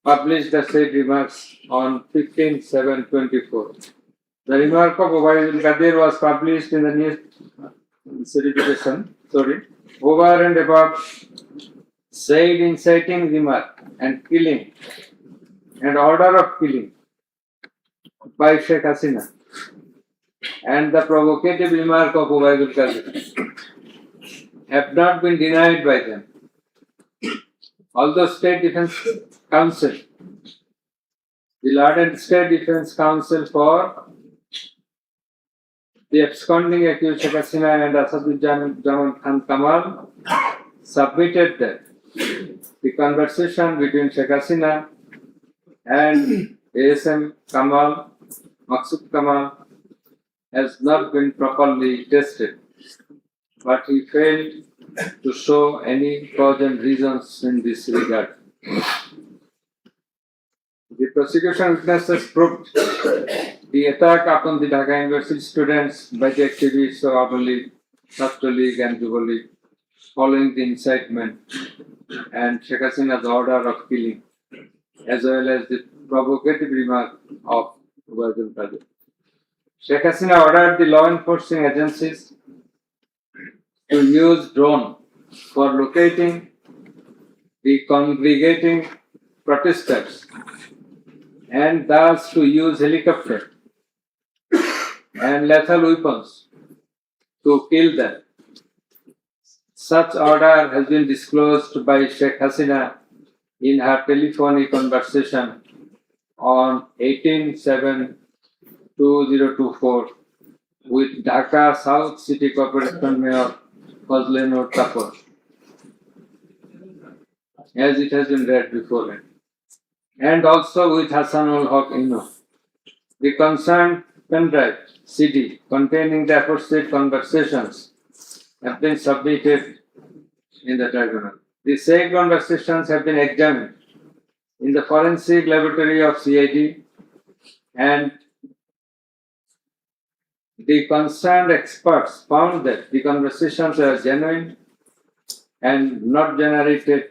published the said remarks on 15/7/24. The remark of Obaidul Qadir was published in the news edition, over and above said inciting remark and killing and order of killing by Sheikh Hasina and the provocative remark of Obaidul Qadir have not been denied by them. Although State Defence Council, the Lord and State Defence Council for the absconding accused Sheikh Hasina and Asaduজ্জামান Khan Kamal submitted that the conversation between Sheikh Hasina and ASM Kamal, Maksud Kamal, has not been properly tested, but he failed to show any cogent reasons in this regard. The prosecution witnesses proved the attack upon the Dhaka University students by the activists of Abu League, Chhatra League and Yuva League following the incitement and Sheikh Hasina's order of killing, as well as the provocative remark of Obaidul Qadir. Sheikh Hasina ordered the law enforcing agencies to use drone for locating the congregating protesters and thus to use helicopter and lethal weapons to kill them. Such order has been disclosed by Sheikh Hasina in her telephonic conversation on 18/7/2024 with Dhaka South City Corporation Mayor Fazle Noor Tapor, as it has been read beforehand, and also with Hassanul Haq Ino. The concerned pendrive CD containing the aforesaid conversations have been submitted in the tribunal. The said conversations have been examined in the forensic laboratory of CID, and the concerned experts found that the conversations are genuine and not generated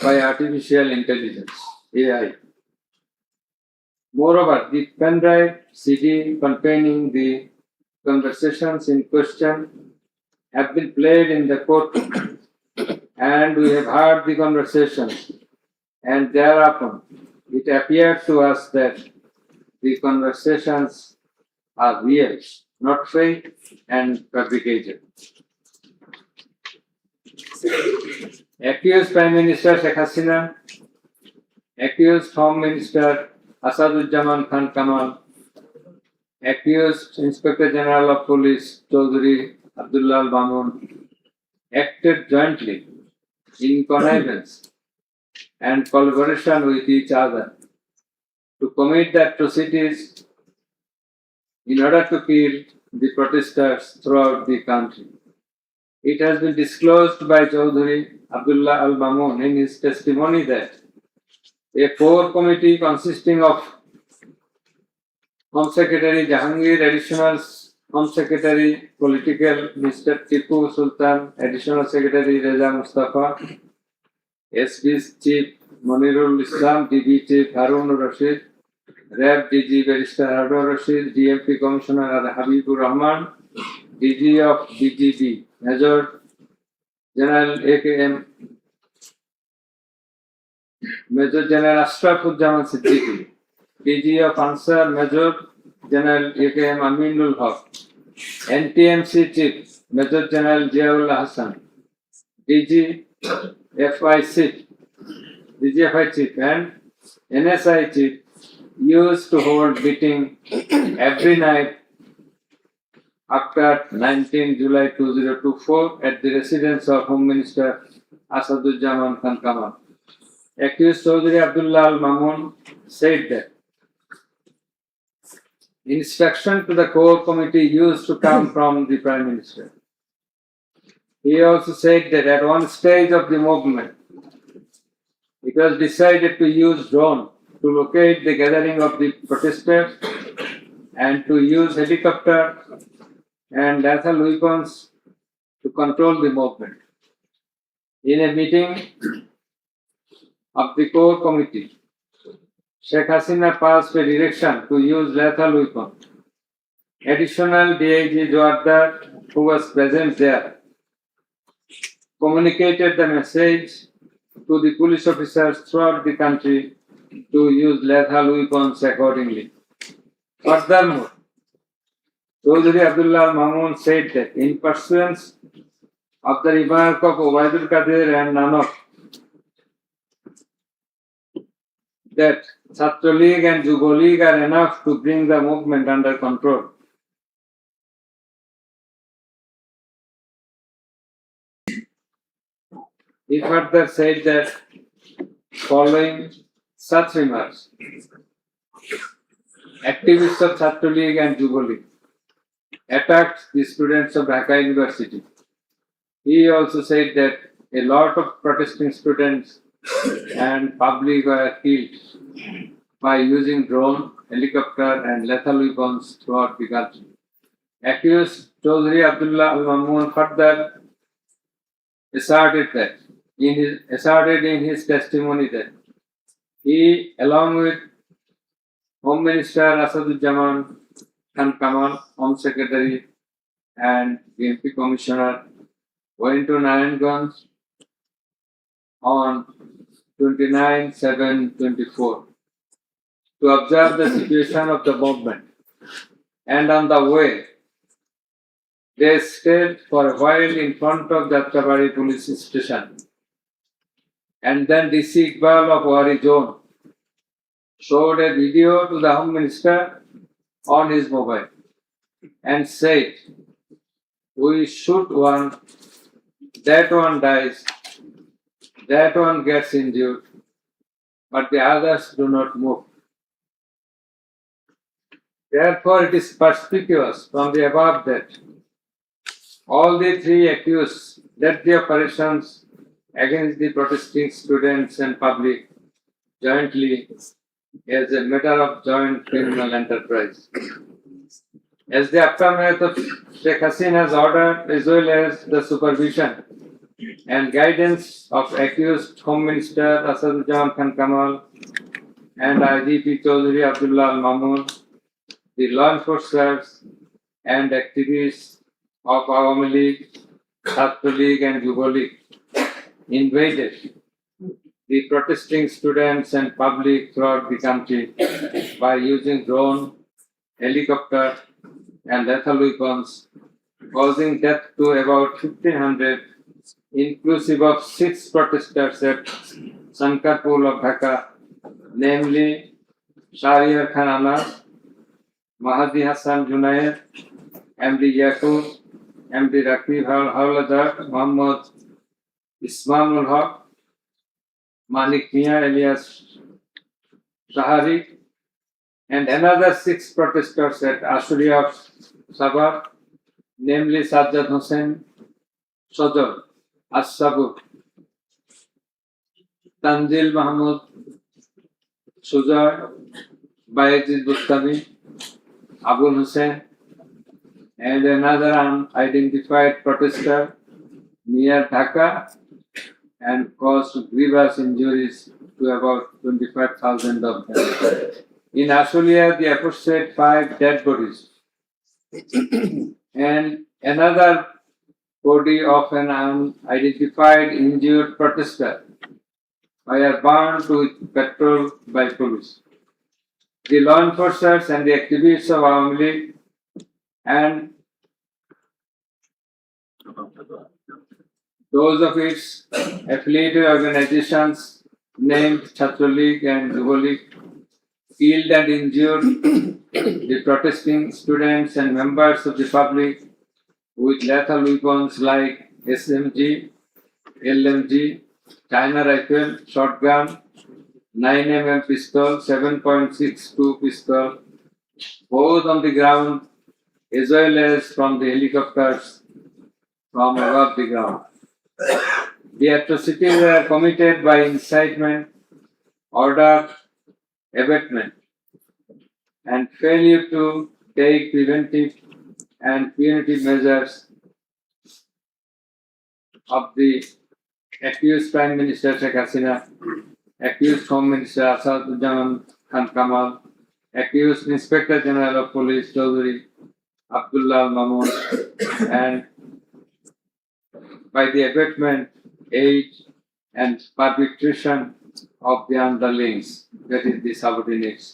by artificial intelligence, AI. Moreover, the pendrive CD containing the conversations in question have been played in the courtroom, and we have heard the conversations, and thereupon it appeared to us that the conversations are real, not fake and fabricated. Accused Prime Minister Sheikh Hasina, accused Home Minister Asaduজ্জামান Khan Kamal, accused Inspector General of Police Chaudhry Abdullah Al Mamun acted jointly in connivance and collaboration with each other to commit the atrocities in order to kill the protesters throughout the country. It has been disclosed by Chaudhry Abdullah Al Mamun in his testimony that a core committee consisting of Home Secretary Jahangir, Additional Home Secretary Political Mr. Tipu Sultan, Additional Secretary Reza Mustafa, SP Chief Monirul Islam, DB Chief Harun Rashid, RAB DG Barrister Harun Rashid, DMP Commissioner Habibur Rahman, DG of DGB Major General AKM Major General Ashrafuজ্জামান Siddiqui, DG of Ansar Major General AKM Aminul Haq, NTMC Chief Major General Ziaullah Hassan, DGFI Chief and NSI Chief used to hold meeting every night after 19 July 2024 at the residence of Home Minister Asaduzzaman Khan Kamal. Accused Chaudhry Abdullah Al Mamun said that instruction to the core committee used to come from the Prime Minister. He also said that at one stage of the movement, it was decided to use drone to locate the gathering of the protesters and to use helicopter and lethal weapons to control the movement. In a meeting of the core committee, Sheikh Hasina passed a direction to use lethal weapon. Additional DIG Joardar, who was present there, communicated the message to the police officers throughout the country to use lethal weapons accordingly. Furthermore, Chaudhry Abdullah Al Mamun said that in pursuance of the remark of Obaidul Qadir and Nanak that Chhatra League and Yuva League are enough to bring the movement under control. He further said that following such remarks, activists of Chhatra League and Yuva League attacked the students of Dhaka University. He also said that a lot of protesting students and public were killed by using drone, helicopter and lethal weapons throughout the country. Accused Chaudhry Abdullah Al Mamun further asserted in his testimony that he, along with Home Minister Asaduzzaman Khan Kamal, Home Secretary and BNP Commissioner, went to Narayanganj on 29/7/24 to observe the situation of the movement. And on the way, they stayed for a while in front of Jatrabari police station. And then DC Iqbal of Wari Zone showed a video to the Home Minister on his mobile and said, "We shoot one, that one dies, that one gets injured, but the others do not move." Therefore, it is perspicuous from the above that all the three accused led the operations against the protesting students and public jointly as a matter of joint criminal enterprise. As the aftermath of Sheikh Hasina's order, as well as the supervision and guidance of accused Home Minister Asaduzzaman Khan Kamal and IGP Chaudhry Abdullah Al Mamun, the law enforcers and activists of Awami League, Chhatra League and Yuva League invaded the protesting students and public throughout the country by using drone, helicopter and lethal weapons, causing death to about 1,500, inclusive of 6 protesters at Sankarpur of Dhaka, namely Shahriar Khan Anas, Mahdi Hassan Junaid, MD Yaqub, MD Rakib Hawladar, Muhammad Ismail Haq, Malik Mia alias Shahari, and another 6 protesters at Ashuria of Sabah, namely Sajjad Hussain, Sodor, As-Sabur, Tanzil Mahmud, Sujar, Bayezid Bustami, Abul Hussain, and another unidentified protester near Dhaka, and caused grievous injuries to about 25,000 of them. In Ashulia, the aforesaid 5 dead bodies and another body of an unidentified injured protester were burned with petrol by police. The law enforcers and the activists of Awami League and those of its affiliated organizations named Chhatra League and Yuva League killed and injured the protesting students and members of the public with lethal weapons like SMG, LMG, China rifle, shotgun, 9 mm pistol, 7.62 pistol, both on the ground as well as from the helicopters from above the ground. The atrocities were committed by incitement, order, abatement, and failure to take preventive and punitive measures of the accused Prime Minister Sheikh Hasina, accused Home Minister Asaduজ্জামান Khan Kamal, accused Inspector General of Police Chaudhry Abdullah Mamun, and by the abatement, aid, and perpetration of the underlings, that is the subordinates.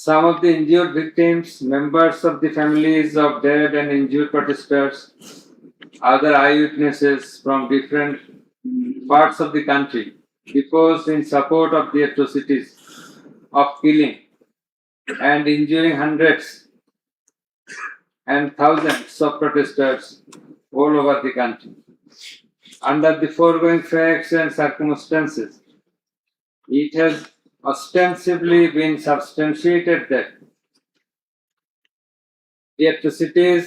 Some of the injured victims, members of the families of dead and injured protesters, other eyewitnesses from different parts of the country deposed in support of the atrocities of killing and injuring hundreds and thousands of protesters all over the country. Under the foregoing facts and circumstances, it has ostensibly been substantiated that the atrocities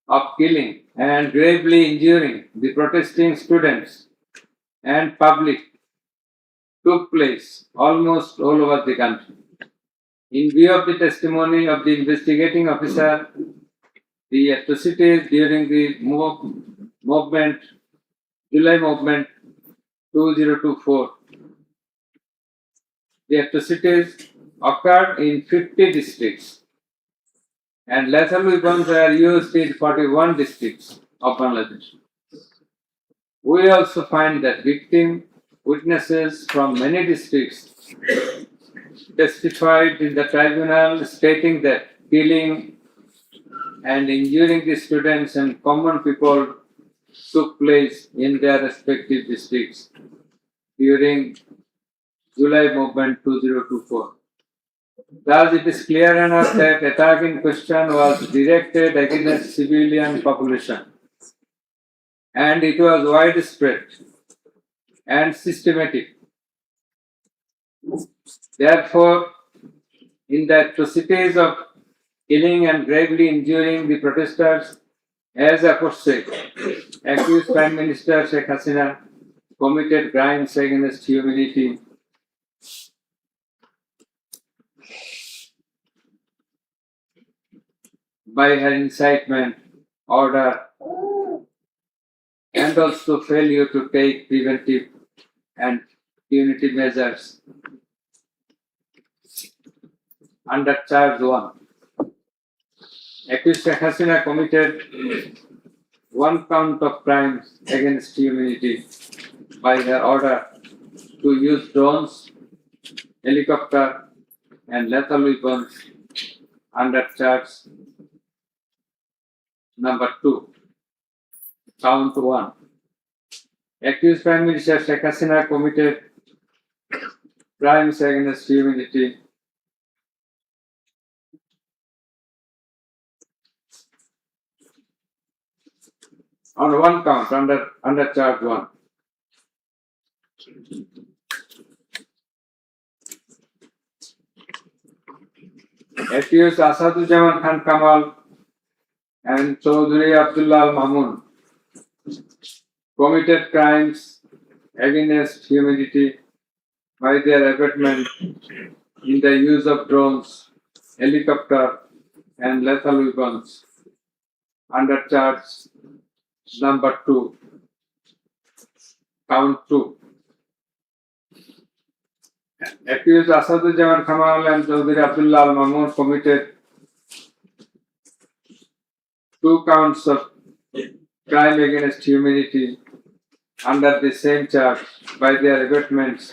of killing and gravely injuring the protesting students and public took place almost all over the country. In view of the testimony of the investigating officer, the atrocities during the movement, July movement 2024, the atrocities occurred in 50 districts and lethal weapons were used in 41 districts of Bangladesh. We also find that victim witnesses from many districts testified in the tribunal stating that killing and injuring the students and common people took place in their respective districts during July movement 2024. Thus, it is clear enough that attack in question was directed against civilian population and it was widespread and systematic. Therefore, in the atrocities of killing and gravely injuring the protesters, as aforesaid, accused Prime Minister Sheikh Hasina committed crimes against humanity by her incitement, order, and also failure to take preventive and punitive measures. Under charge 1, accused Sheikh Hasina committed one count of crimes against humanity by her order to use drones, helicopter, and lethal weapons. Under charge number 2, count 1, accused Prime Minister Sheikh Hasina committed crimes against humanity on one count under charge 1. Accused Asaduজ্জামান Khan Kamal and Chaudhry Abdullah Mamun committed crimes against humanity by their abatement in the use of drones, helicopter, and lethal weapons. Under charge number 2, count 2. Accused Asaduজ্জামান Kamal and Chaudhry Abdullah Mamun committed 2 counts of crime against humanity under the same charge by their abatements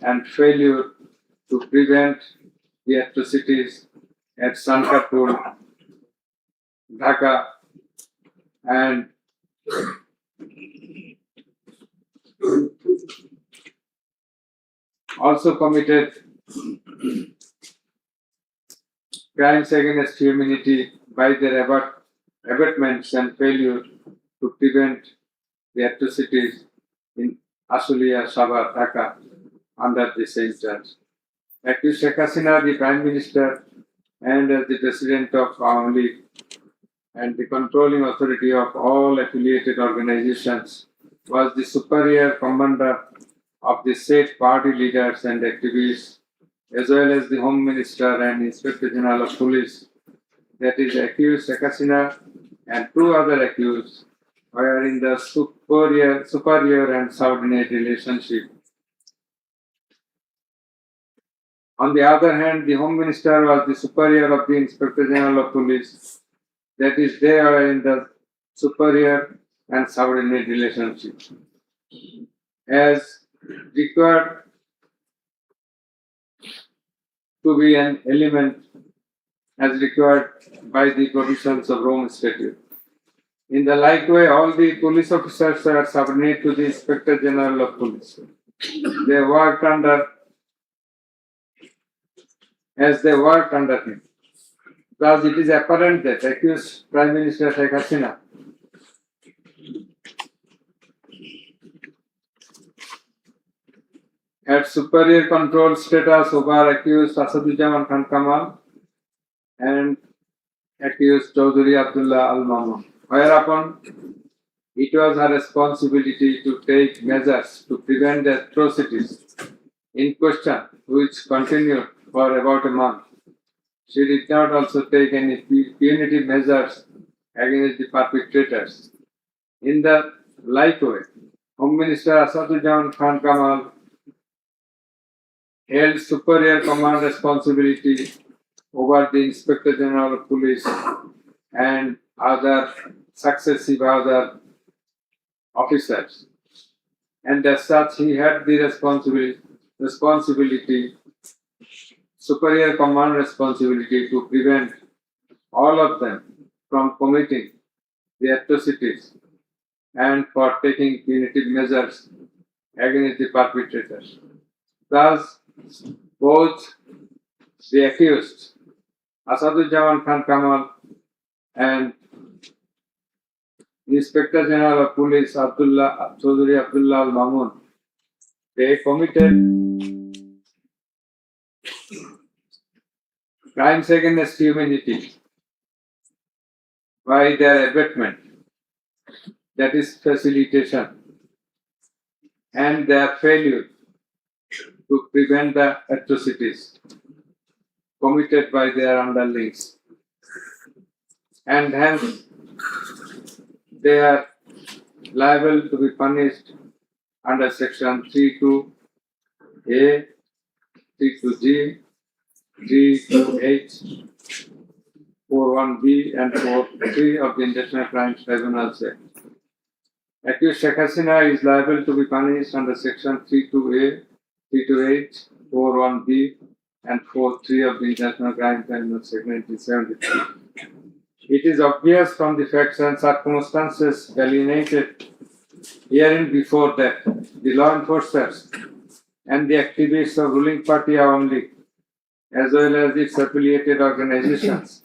and failure to prevent the atrocities at Sankarpur, Dhaka, and also committed crimes against humanity by their abatements and failure to prevent the atrocities in Ashulia, Sabah, Dhaka under the same charge. Accused Sheikh Hasina, the Prime Minister and as the President of Awami League and the controlling authority of all affiliated organizations, was the superior commander of the state party leaders and activists, as well as the Home Minister and Inspector General of Police, that is accused Sheikh Hasina and two other accused were in the superior and subordinate relationship. On the other hand, the Home Minister was the superior of the Inspector General of Police, that is, they are in the superior and subordinate relationship. As required to be an element as required by the provisions of Rome Statute. In the like way, all the police officers are subordinate to the Inspector General of Police. They worked under him. Thus, it is apparent that accused Prime Minister Sheikh Hasina had superior control status over accused Asadujaman Khan Kamal and accused Chaudhry Abdullah Al Mamun, whereupon it was her responsibility to take measures to prevent the atrocities in question, which continued for about a month. She did not also take any punitive measures against the perpetrators. In the like way, Home Minister Asadujaman Khan Kamal held superior command responsibility over the Inspector General of Police and other successive other officers, and as such he had the superior command responsibility to prevent all of them from committing the atrocities and for taking punitive measures against the perpetrators. Thus, both the accused Asadujaman Khan Kamal and the Inspector General of Police Chaudhry Abdullah Al Mamun, they committed crimes against humanity by their abatement, that is facilitation, and their failure to prevent the atrocities committed by their underlings, and hence they are liable to be punished under section 32A, 32G, 32H, 41B and 43 of the International Crimes Tribunals Act. Accused Sheikh Hasina is liable to be punished under section 32A, 32H, 41B and 43 of the International Crimes Tribunals Act 1973. It is obvious from the facts and circumstances delineated herein before that the law enforcers and the activists of ruling party Awami League, as well as its affiliated organizations,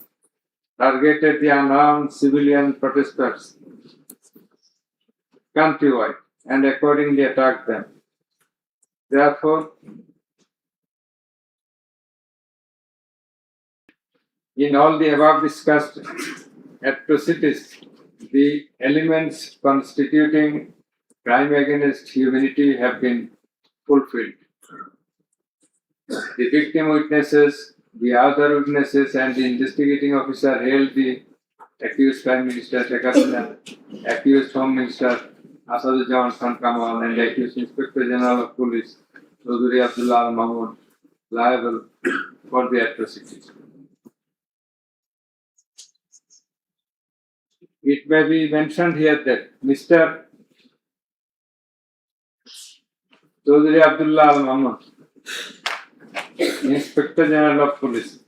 targeted the unarmed civilian protesters countrywide and accordingly attacked them. Therefore, in all the above discussed atrocities, the elements constituting crime against humanity have been fulfilled. The victim witnesses, the other witnesses, and the investigating officer hailed the accused Prime Minister Sheikh Hasina, accused Home Minister Asadujaman Khan Kamal, and accused Inspector General of Police Chaudhry Abdullah Al Mamun liable for the atrocities. It may be mentioned here that Mr. Chaudhry Abdullah Al Mamun, Inspector General of Police,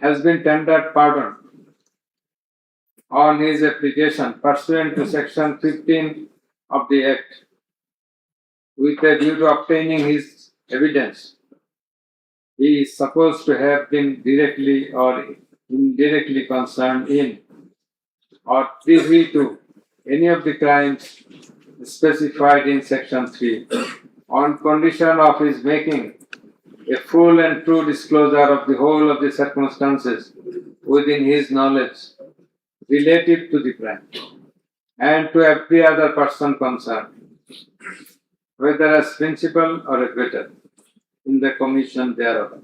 has been tendered pardon on his application pursuant to section 15 of the Act, with a view to obtaining his evidence he is supposed to have been directly or indirectly concerned in or privy to any of the crimes specified in Section 3 on condition of his making a full and true disclosure of the whole of the circumstances within his knowledge relative to the crime and to every other person concerned, whether as principal or abettor in the commission thereof.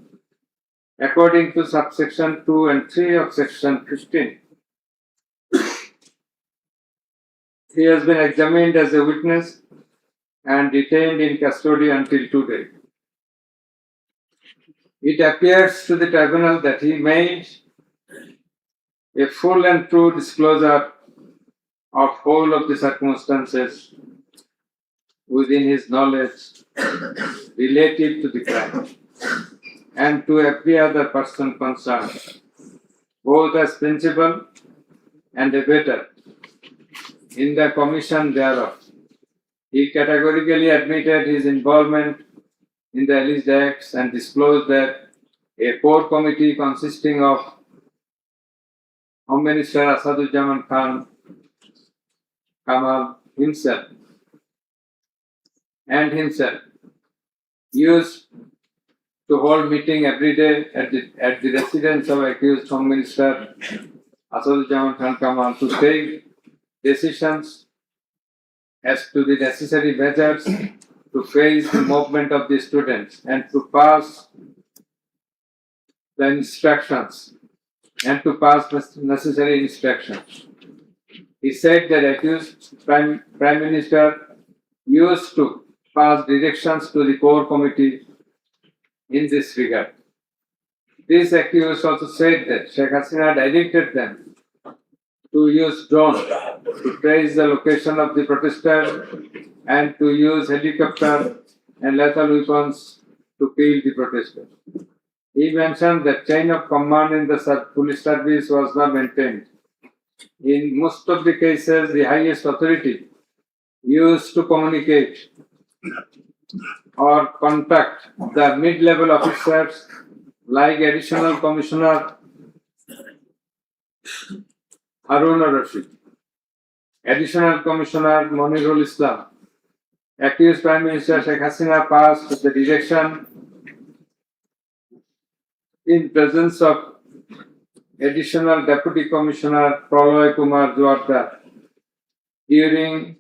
According to subsection 2 and 3 of section 15, he has been examined as a witness and detained in custody until today. It appears to the tribunal that he made a full and true disclosure of whole of the circumstances within his knowledge relative to the crime and to every other person concerned, both as principal and abettor in the commission thereof. He categorically admitted his involvement in the alleged acts and disclosed that a core committee consisting of Home Minister Asaduzzaman Khan Kamal himself used to hold meeting every day at the residence of accused Home Minister Asaduzzaman Khan Kamal to take decisions as to the necessary measures to face the movement of the students and to pass the instructions and to pass necessary instructions. He said that accused Prime Minister used to pass directions to the core committee in this regard. This accused also said that Sheikh Hasina directed them to use drone to trace the location of the protesters and to use helicopter and lethal weapons to kill the protesters. He mentioned that chain of command in the police service was not maintained. In most of the cases, the highest authority used to communicate or contact the mid-level officers like Additional Commissioner Harun Rashid, Additional Commissioner Monirul Islam. Accused Prime Minister Sheikh Hasina passed the direction in presence of Additional Deputy Commissioner Praloy Kumar Jwardar during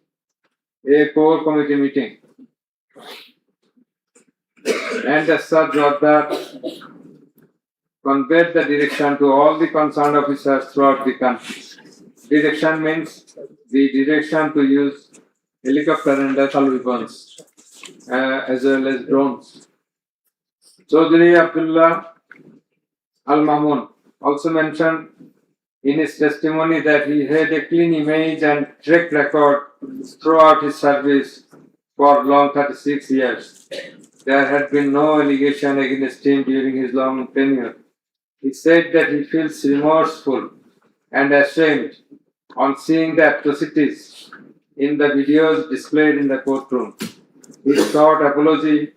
a core committee meeting. And as such, Jwardar conveyed the direction to all the concerned officers throughout the country. Direction means the direction to use helicopter and lethal weapons as well as drones. Chaudhry Abdullah Al-Mamun also mentioned in his testimony that he had a clean image and track record throughout his service for long 36 years. There had been no allegation against him during his long tenure. He said that he feels remorseful and ashamed on seeing the atrocities in the videos displayed in the courtroom. He sought apology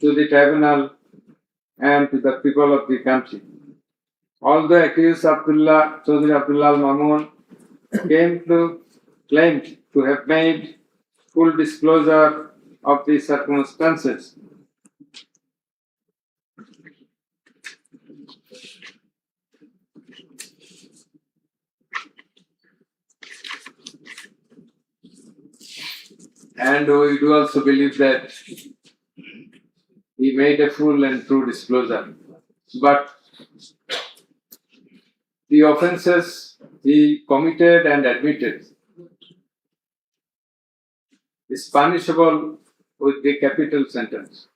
to the tribunal and to the people of the country. Although accused Chaudhry Abdullah Al-Mamun claimed to have made full disclosure of the circumstances, and we do also believe that he made a full and true disclosure. But the offences he committed and admitted is punishable with the capital sentence.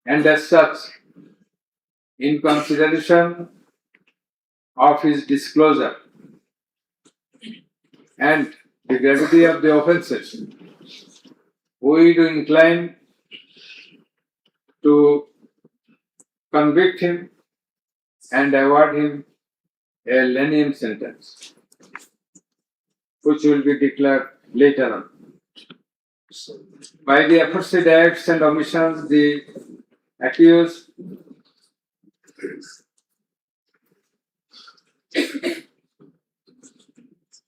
And as such, in consideration of his disclosure and the gravity of the offences, we do incline to convict him and award him a lenient sentence, which will be declared later on. By the aforesaid acts and omissions, the accused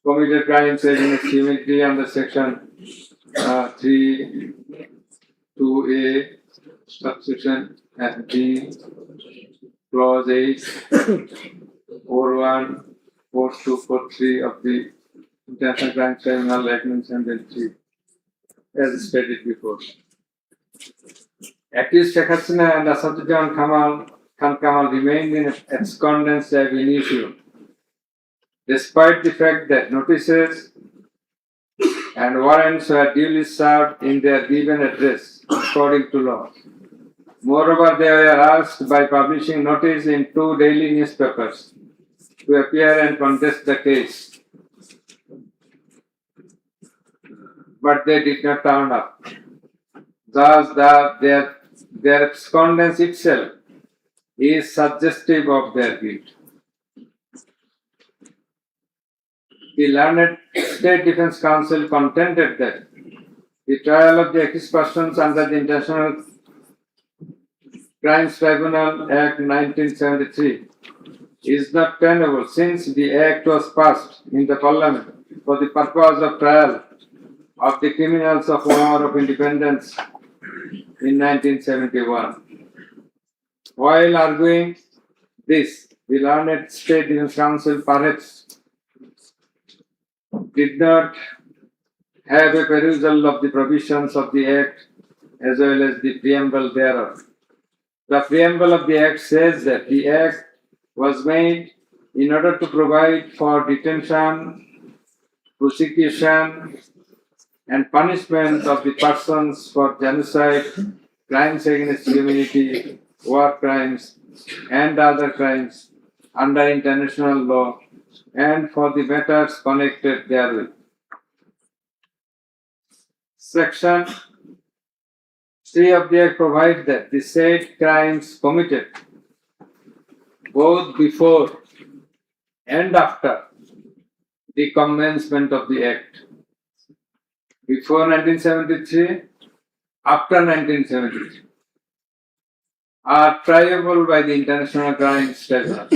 committed crimes against humanity under section 3, 2A, subsection B, clause 8, 41, 42, 43 of the International Crime Tribunal Act 1973, as stated before. Accused Sheikh Hasina and Asaduddin Khan Kamal remained in abscondence ab initio, despite the fact that notices and warrants were duly served in their given address according to law. Moreover, they were asked by publishing notice in 2 daily newspapers to appear and contest the case, but they did not turn up. Thus, their abscondence itself is suggestive of their guilt. The learned State Defence Counsel contended that the trial of the accused persons under the International Crimes Tribunal Act 1973 is not tenable, since the Act was passed in the Parliament for the purpose of trial of the criminals of War of Independence in 1971. While arguing this, the learned State Defence Counsel perhaps did not have a perusal of the provisions of the Act as well as the preamble thereof. The preamble of the Act says that the Act was made in order to provide for detention, prosecution, and punishment of the persons for genocide, crimes against humanity, war crimes, and other crimes under international law, and for the matters connected therewith. Section 3 of the Act provides that the said crimes committed both before and after the commencement of the Act, before 1973, after 1973, are triable by the International Crimes Tribunal.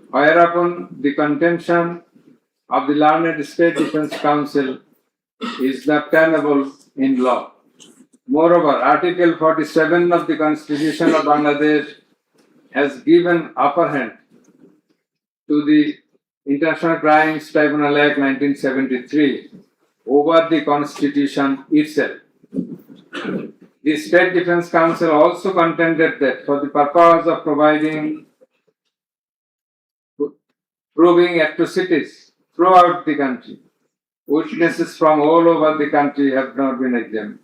Whereupon the contention of the learned State Defence Counsel is not tenable in law. Moreover, Article 47 of the Constitution of Bangladesh has given upper hand to the International Crimes Tribunal Act 1973 over the Constitution itself. The State Defence Counsel also contended that for the purpose of proving atrocities throughout the country, witnesses from all over the country have not been examined.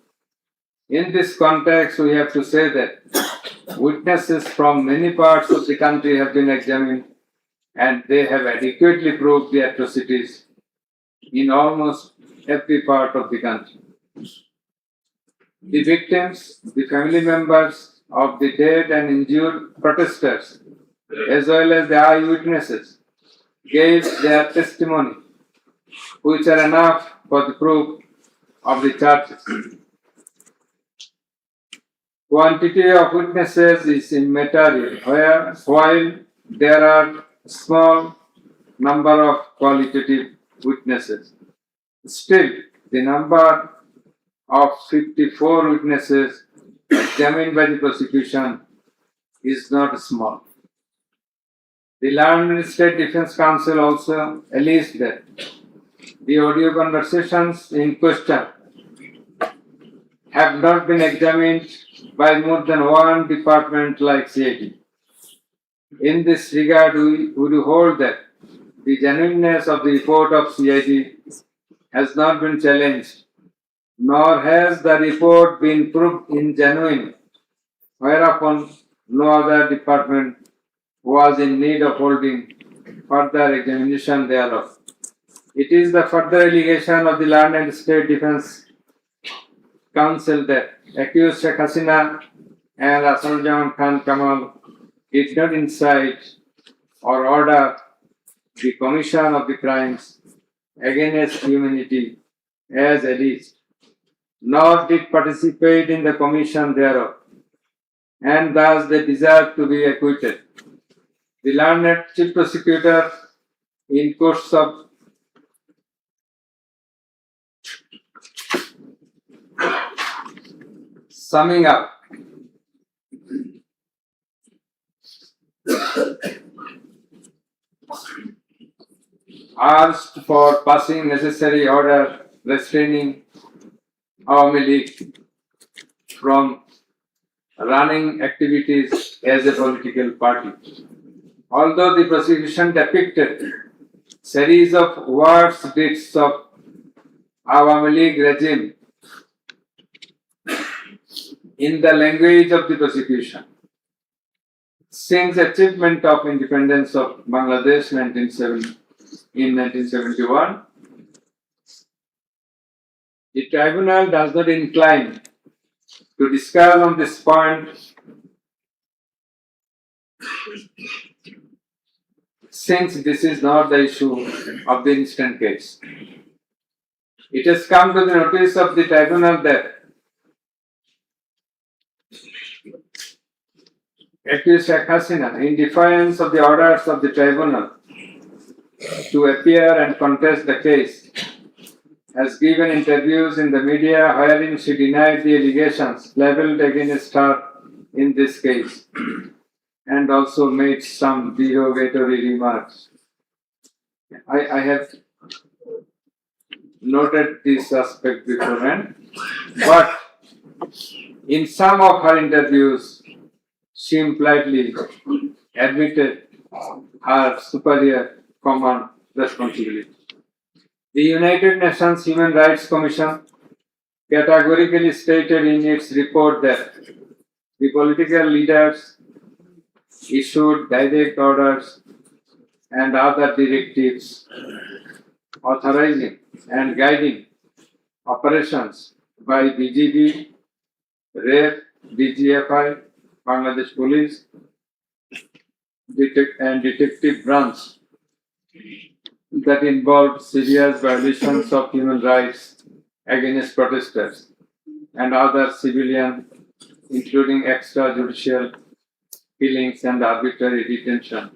In this context, we have to say that witnesses from many parts of the country have been examined, and they have adequately proved the atrocities in almost every part of the country. The victims, the family members of the dead and injured protesters, as well as the eyewitnesses, gave their testimony, which are enough for the proof of the charges. Quantity of witnesses is immaterial, while there are small number of qualitative witnesses. Still, the number of 54 witnesses examined by the prosecution is not small. The learned State Defence Counsel also alleged that the audio conversations in question have not been examined by more than one department like CID. In this regard, we would hold that the genuineness of the report of CID has not been challenged, nor has the report been proved ingenuine, whereupon no other department was in need of holding further examination thereof. It is the further allegation of the learned State Defence Counsel that accused Sheikh Hasina and Asaduddin Khan Kamal did not incite or order the commission of the crimes against humanity as alleged, nor did participate in the commission thereof, and thus they deserve to be acquitted. The learned chief prosecutor, in course of summing up, asked for passing necessary order restraining Awami League from running activities as a political party. Although the prosecution depicted series of words deeds of Awami League regime in the language of the prosecution, since achievement of independence of Bangladesh in 1971, the tribunal does not incline to discuss on this point since this is not the issue of the instant case. It has come to the notice of the tribunal that accused Sheikh Hasina, in defiance of the orders of the tribunal to appear and contest the case, has given interviews in the media wherein she denied the allegations leveled against her in this case and also made some derogatory remarks. I have noted this aspect beforehand, but in some of her interviews, she impliedly admitted her superior command responsibility. The United Nations Human Rights Commission categorically stated in its report that the political leaders issued direct orders and other directives authorizing and guiding operations by BGB, RAF, DGFI, Bangladesh Police, and Detective Branch that involved serious violations of human rights against protesters and other civilian, including extrajudicial killings and arbitrary detention.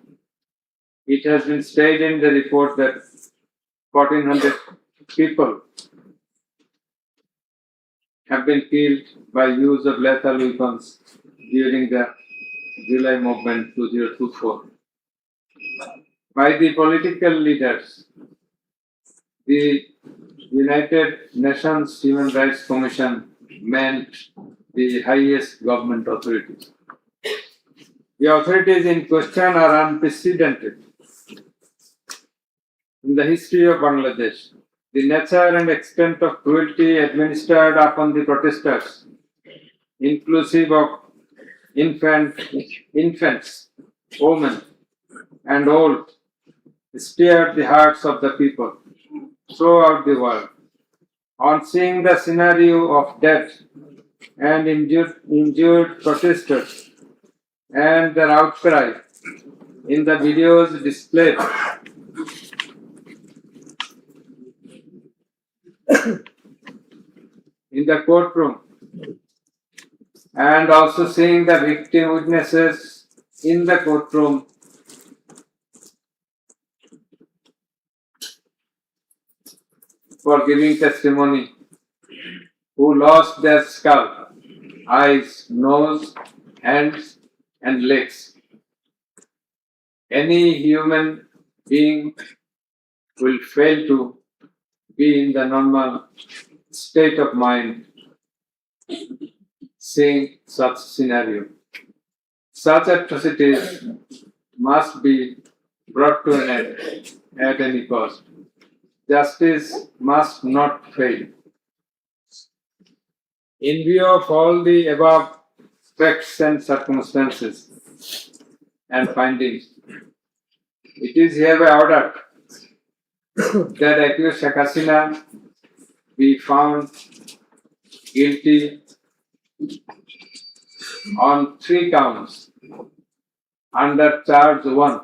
It has been stated in the report that 1,400 people have been killed by use of lethal weapons during the July movement 2024. By the political leaders, the United Nations Human Rights Commission meant the highest government authorities. The authorities in question are unprecedented in the history of Bangladesh. The nature and extent of cruelty administered upon the protesters, inclusive of infants, women, and old, stirred the hearts of the people throughout the world. On seeing the scenario of death and injured protesters and their outcry in the videos displayed in the courtroom, and also seeing the victim witnesses in the courtroom, for giving testimony, who lost their scalp, eyes, nose, hands, and legs. Any human being will fail to be in the normal state of mind seeing such scenario. Such atrocities must be brought to an end at any cost. Justice must not fail. In view of all the above facts and circumstances and findings, it is hereby ordered that accused Sheikh Hasina be found guilty on 3 counts under charge 1.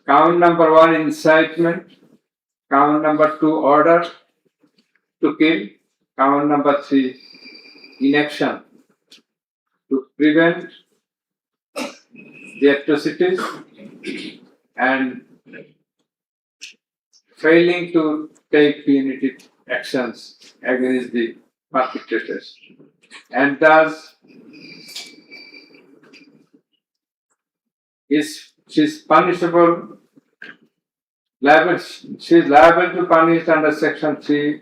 Count number 1, incitement. Count number 2, order. to kill. Count number 3, inaction to prevent the atrocities and failing to take punitive actions against the perpetrators, and thus she is punishable. She is liable to punish under Section 3,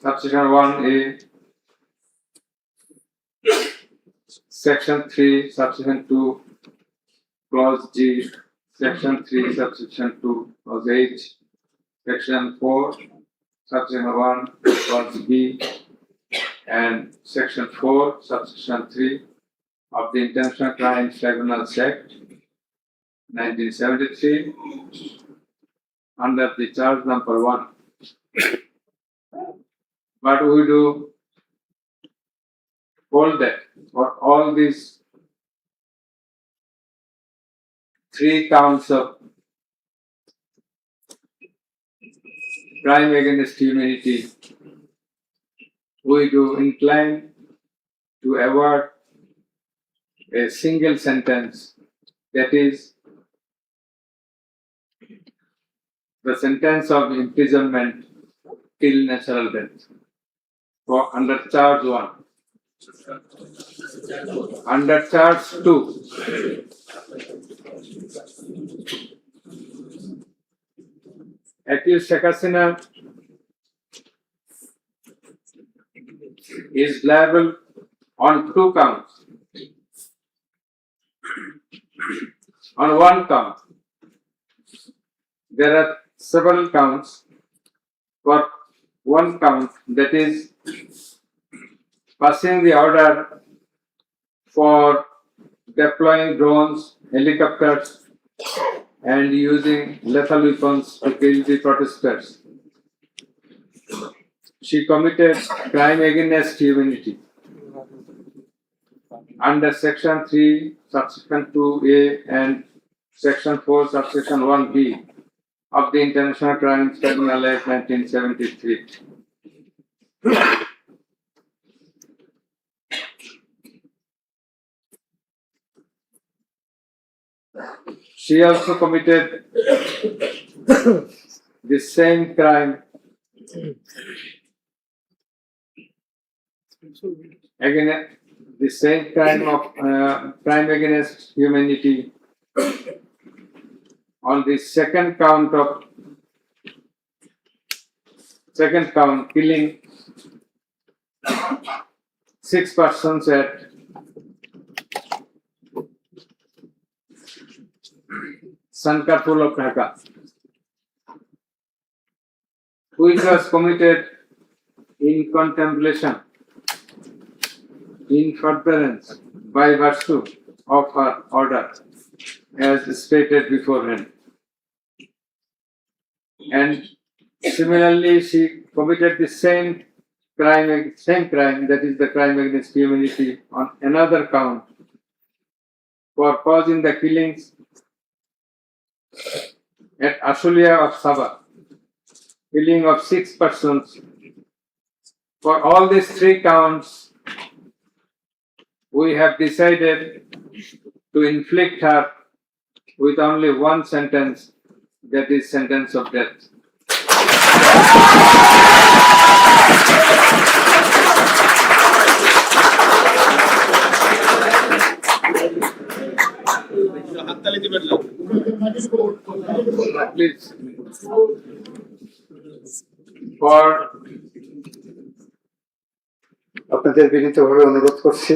Subsection 1A, Section 3, Subsection 2, Clause G, Section 3, Subsection 2, Clause H, Section 4, Subsection 1, Clause B, and Section 4, Subsection 3 of the International Crimes Tribunals Act 1973 under the charge number 1. But we do hold that for all these 3 counts of crime against humanity, we do incline to award a single sentence, that is, the sentence of imprisonment till natural death for under charge 1. Under charge 2, accused Sheikh Hasina is liable on 2 counts. On 1 count, there are several counts. For 1 count, that is passing the order for deploying drones, helicopters, and using lethal weapons to kill the protesters. She committed crime against humanity under Section 3, Subsection 2A and Section 4, Subsection 1B of the International Crimes Tribunal Act 1973. She also committed the same crime against the same crime of crime against humanity on the second count, killing 6 persons at Sankarpur of Dhaka, which was committed in contemplation, in furtherance, by virtue of her order, as stated beforehand. And similarly, she committed the same crime, that is the crime against humanity, on another count for causing the killings at Ashulia of Sabah, killing of 6 persons. For all these 3 counts, we have decided to inflict her with only 1 sentence, that is sentence of death. Please, for আপনাদের বিনীতভাবে অনুরোধ করছি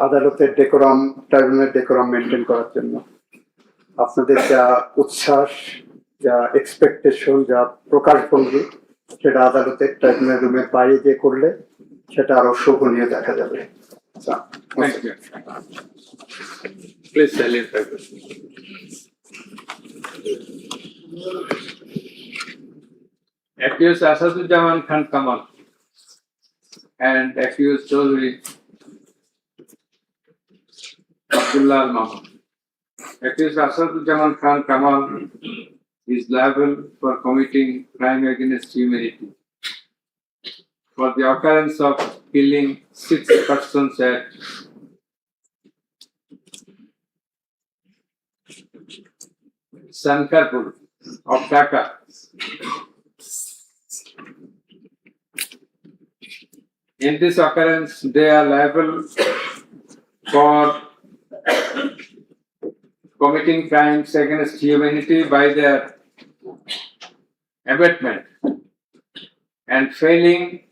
আদালতের decorum, ট্রাইব্যুনালের decorum maintain করার জন্য। আপনাদের যা উচ্ছ্বাস, যা এক্সপেকটেশন, যা প্রকাশভঙ্গি, সেটা আদালতের ট্রাইব্যুনাল রুমের বাইরে গিয়ে করলে সেটা আরো শোভনীয় দেখা যাবে। thank you. Please silence. Accused Asaduzzaman Khan Kamal and accused Chaudhry Abdullah Al Mahmoud. Accused Asaduzzaman Khan Kamal is liable for committing crime against humanity for the occurrence of killing 6 persons at Sankarpur of Dhaka. In this occurrence, they are liable for committing crimes against humanity by their abatement and failing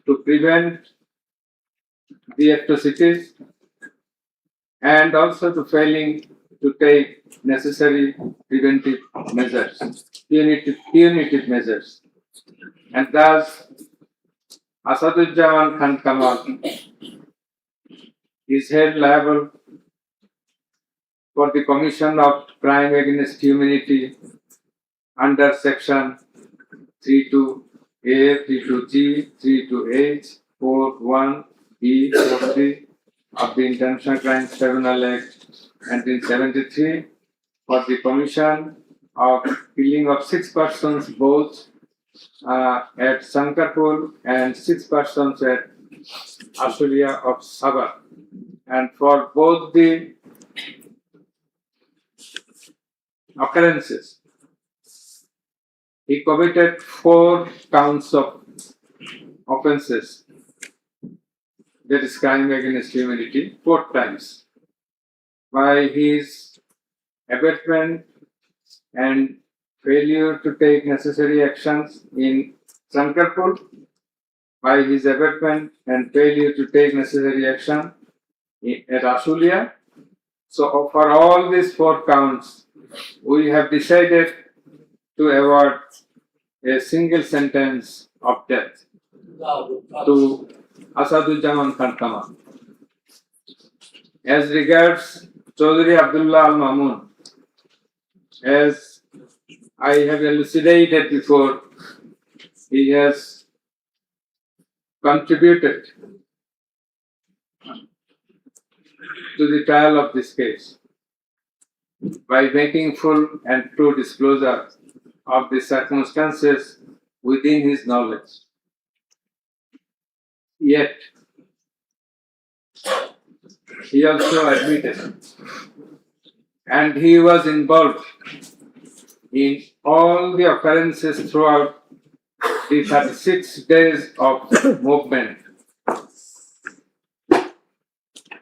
to prevent the atrocities and also to failing to take necessary preventive measures, punitive measures. And thus, Asaduzzaman Khan Kamal is held liable for the commission of crime against humanity under section 32A, 32G, 32H, 41E, 43 of the International Crimes Tribunal Act 1973 for the commission of killing of 6 persons both at Sankarpur and 6 persons at Ashulia of Sabah. And for both the occurrences, he committed 4 counts of offences, that is crime against humanity, 4 times, by his abatement and failure to take necessary actions in Sankarpur, by his abatement and failure to take necessary action at Ashulia. So for all these 4 counts, we have decided to award a single sentence of death to Asaduzzaman Khan Kamal. As regards Chaudhry Abdullah Al Mamun, as I have elucidated before, he has contributed to the trial of this case by making full and true disclosure of the circumstances within his knowledge. Yet, he also admitted, and he was involved in all the occurrences throughout the 36 days of movement,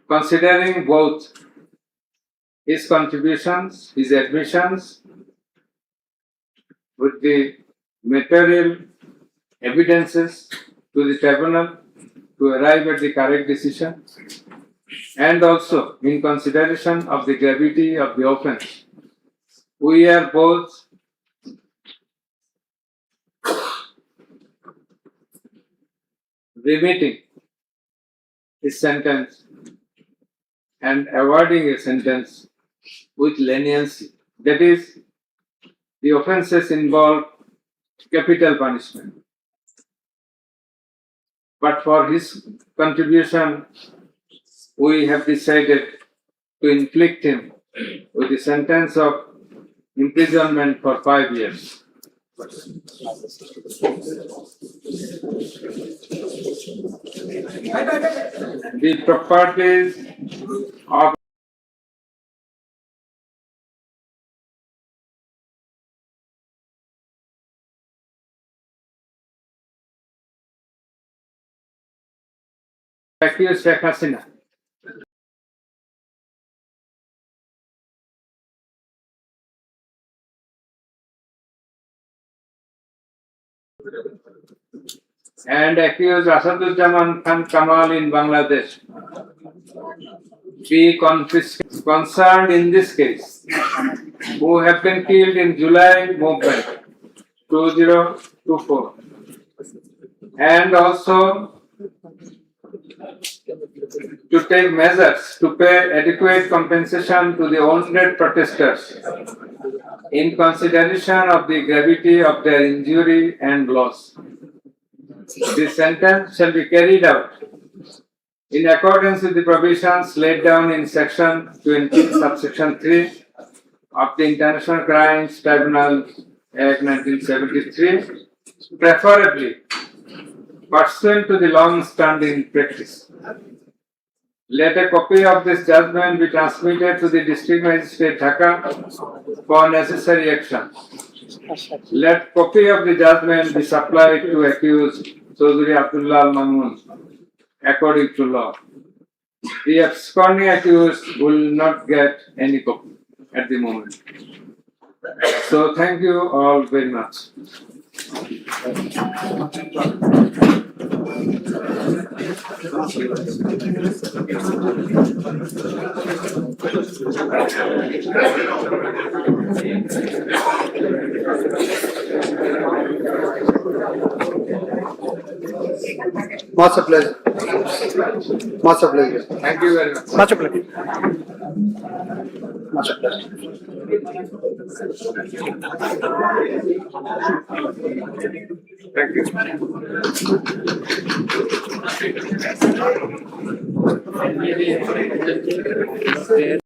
considering both his contributions, his admissions, with the material evidences to the tribunal to arrive at the correct decision, and also in consideration of the gravity of the offense. We are both remitting his sentence and awarding a sentence with leniency. That is, the offences involve capital punishment. But for his contribution, we have decided to inflict him with a sentence of imprisonment for 5 years. The properties of accused Sheikh Hasina and accused Asaduzzaman Khan Kamal in Bangladesh be confiscated concerned in this case, who have been killed in July movement 2024, and also to take measures to pay adequate compensation to the wounded protesters in consideration of the gravity of their injury and loss. This sentence shall be carried out in accordance with the provisions laid down in section 20, subsection 3 of the International Crimes Tribunal Act 1973, preferably pursuant to the long-standing practice. Let a copy of this judgment be transmitted to the District Magistrate Dhaka for necessary action. Let copy of the judgment be supplied to accused Chaudhry Abdullah Al Mamun according to law. The absconding accused will not get any copy at the moment. So thank you all very much. Much a pleasure. Much a pleasure. Thank you very much. Much a pleasure. Much a pleasure. Thank you.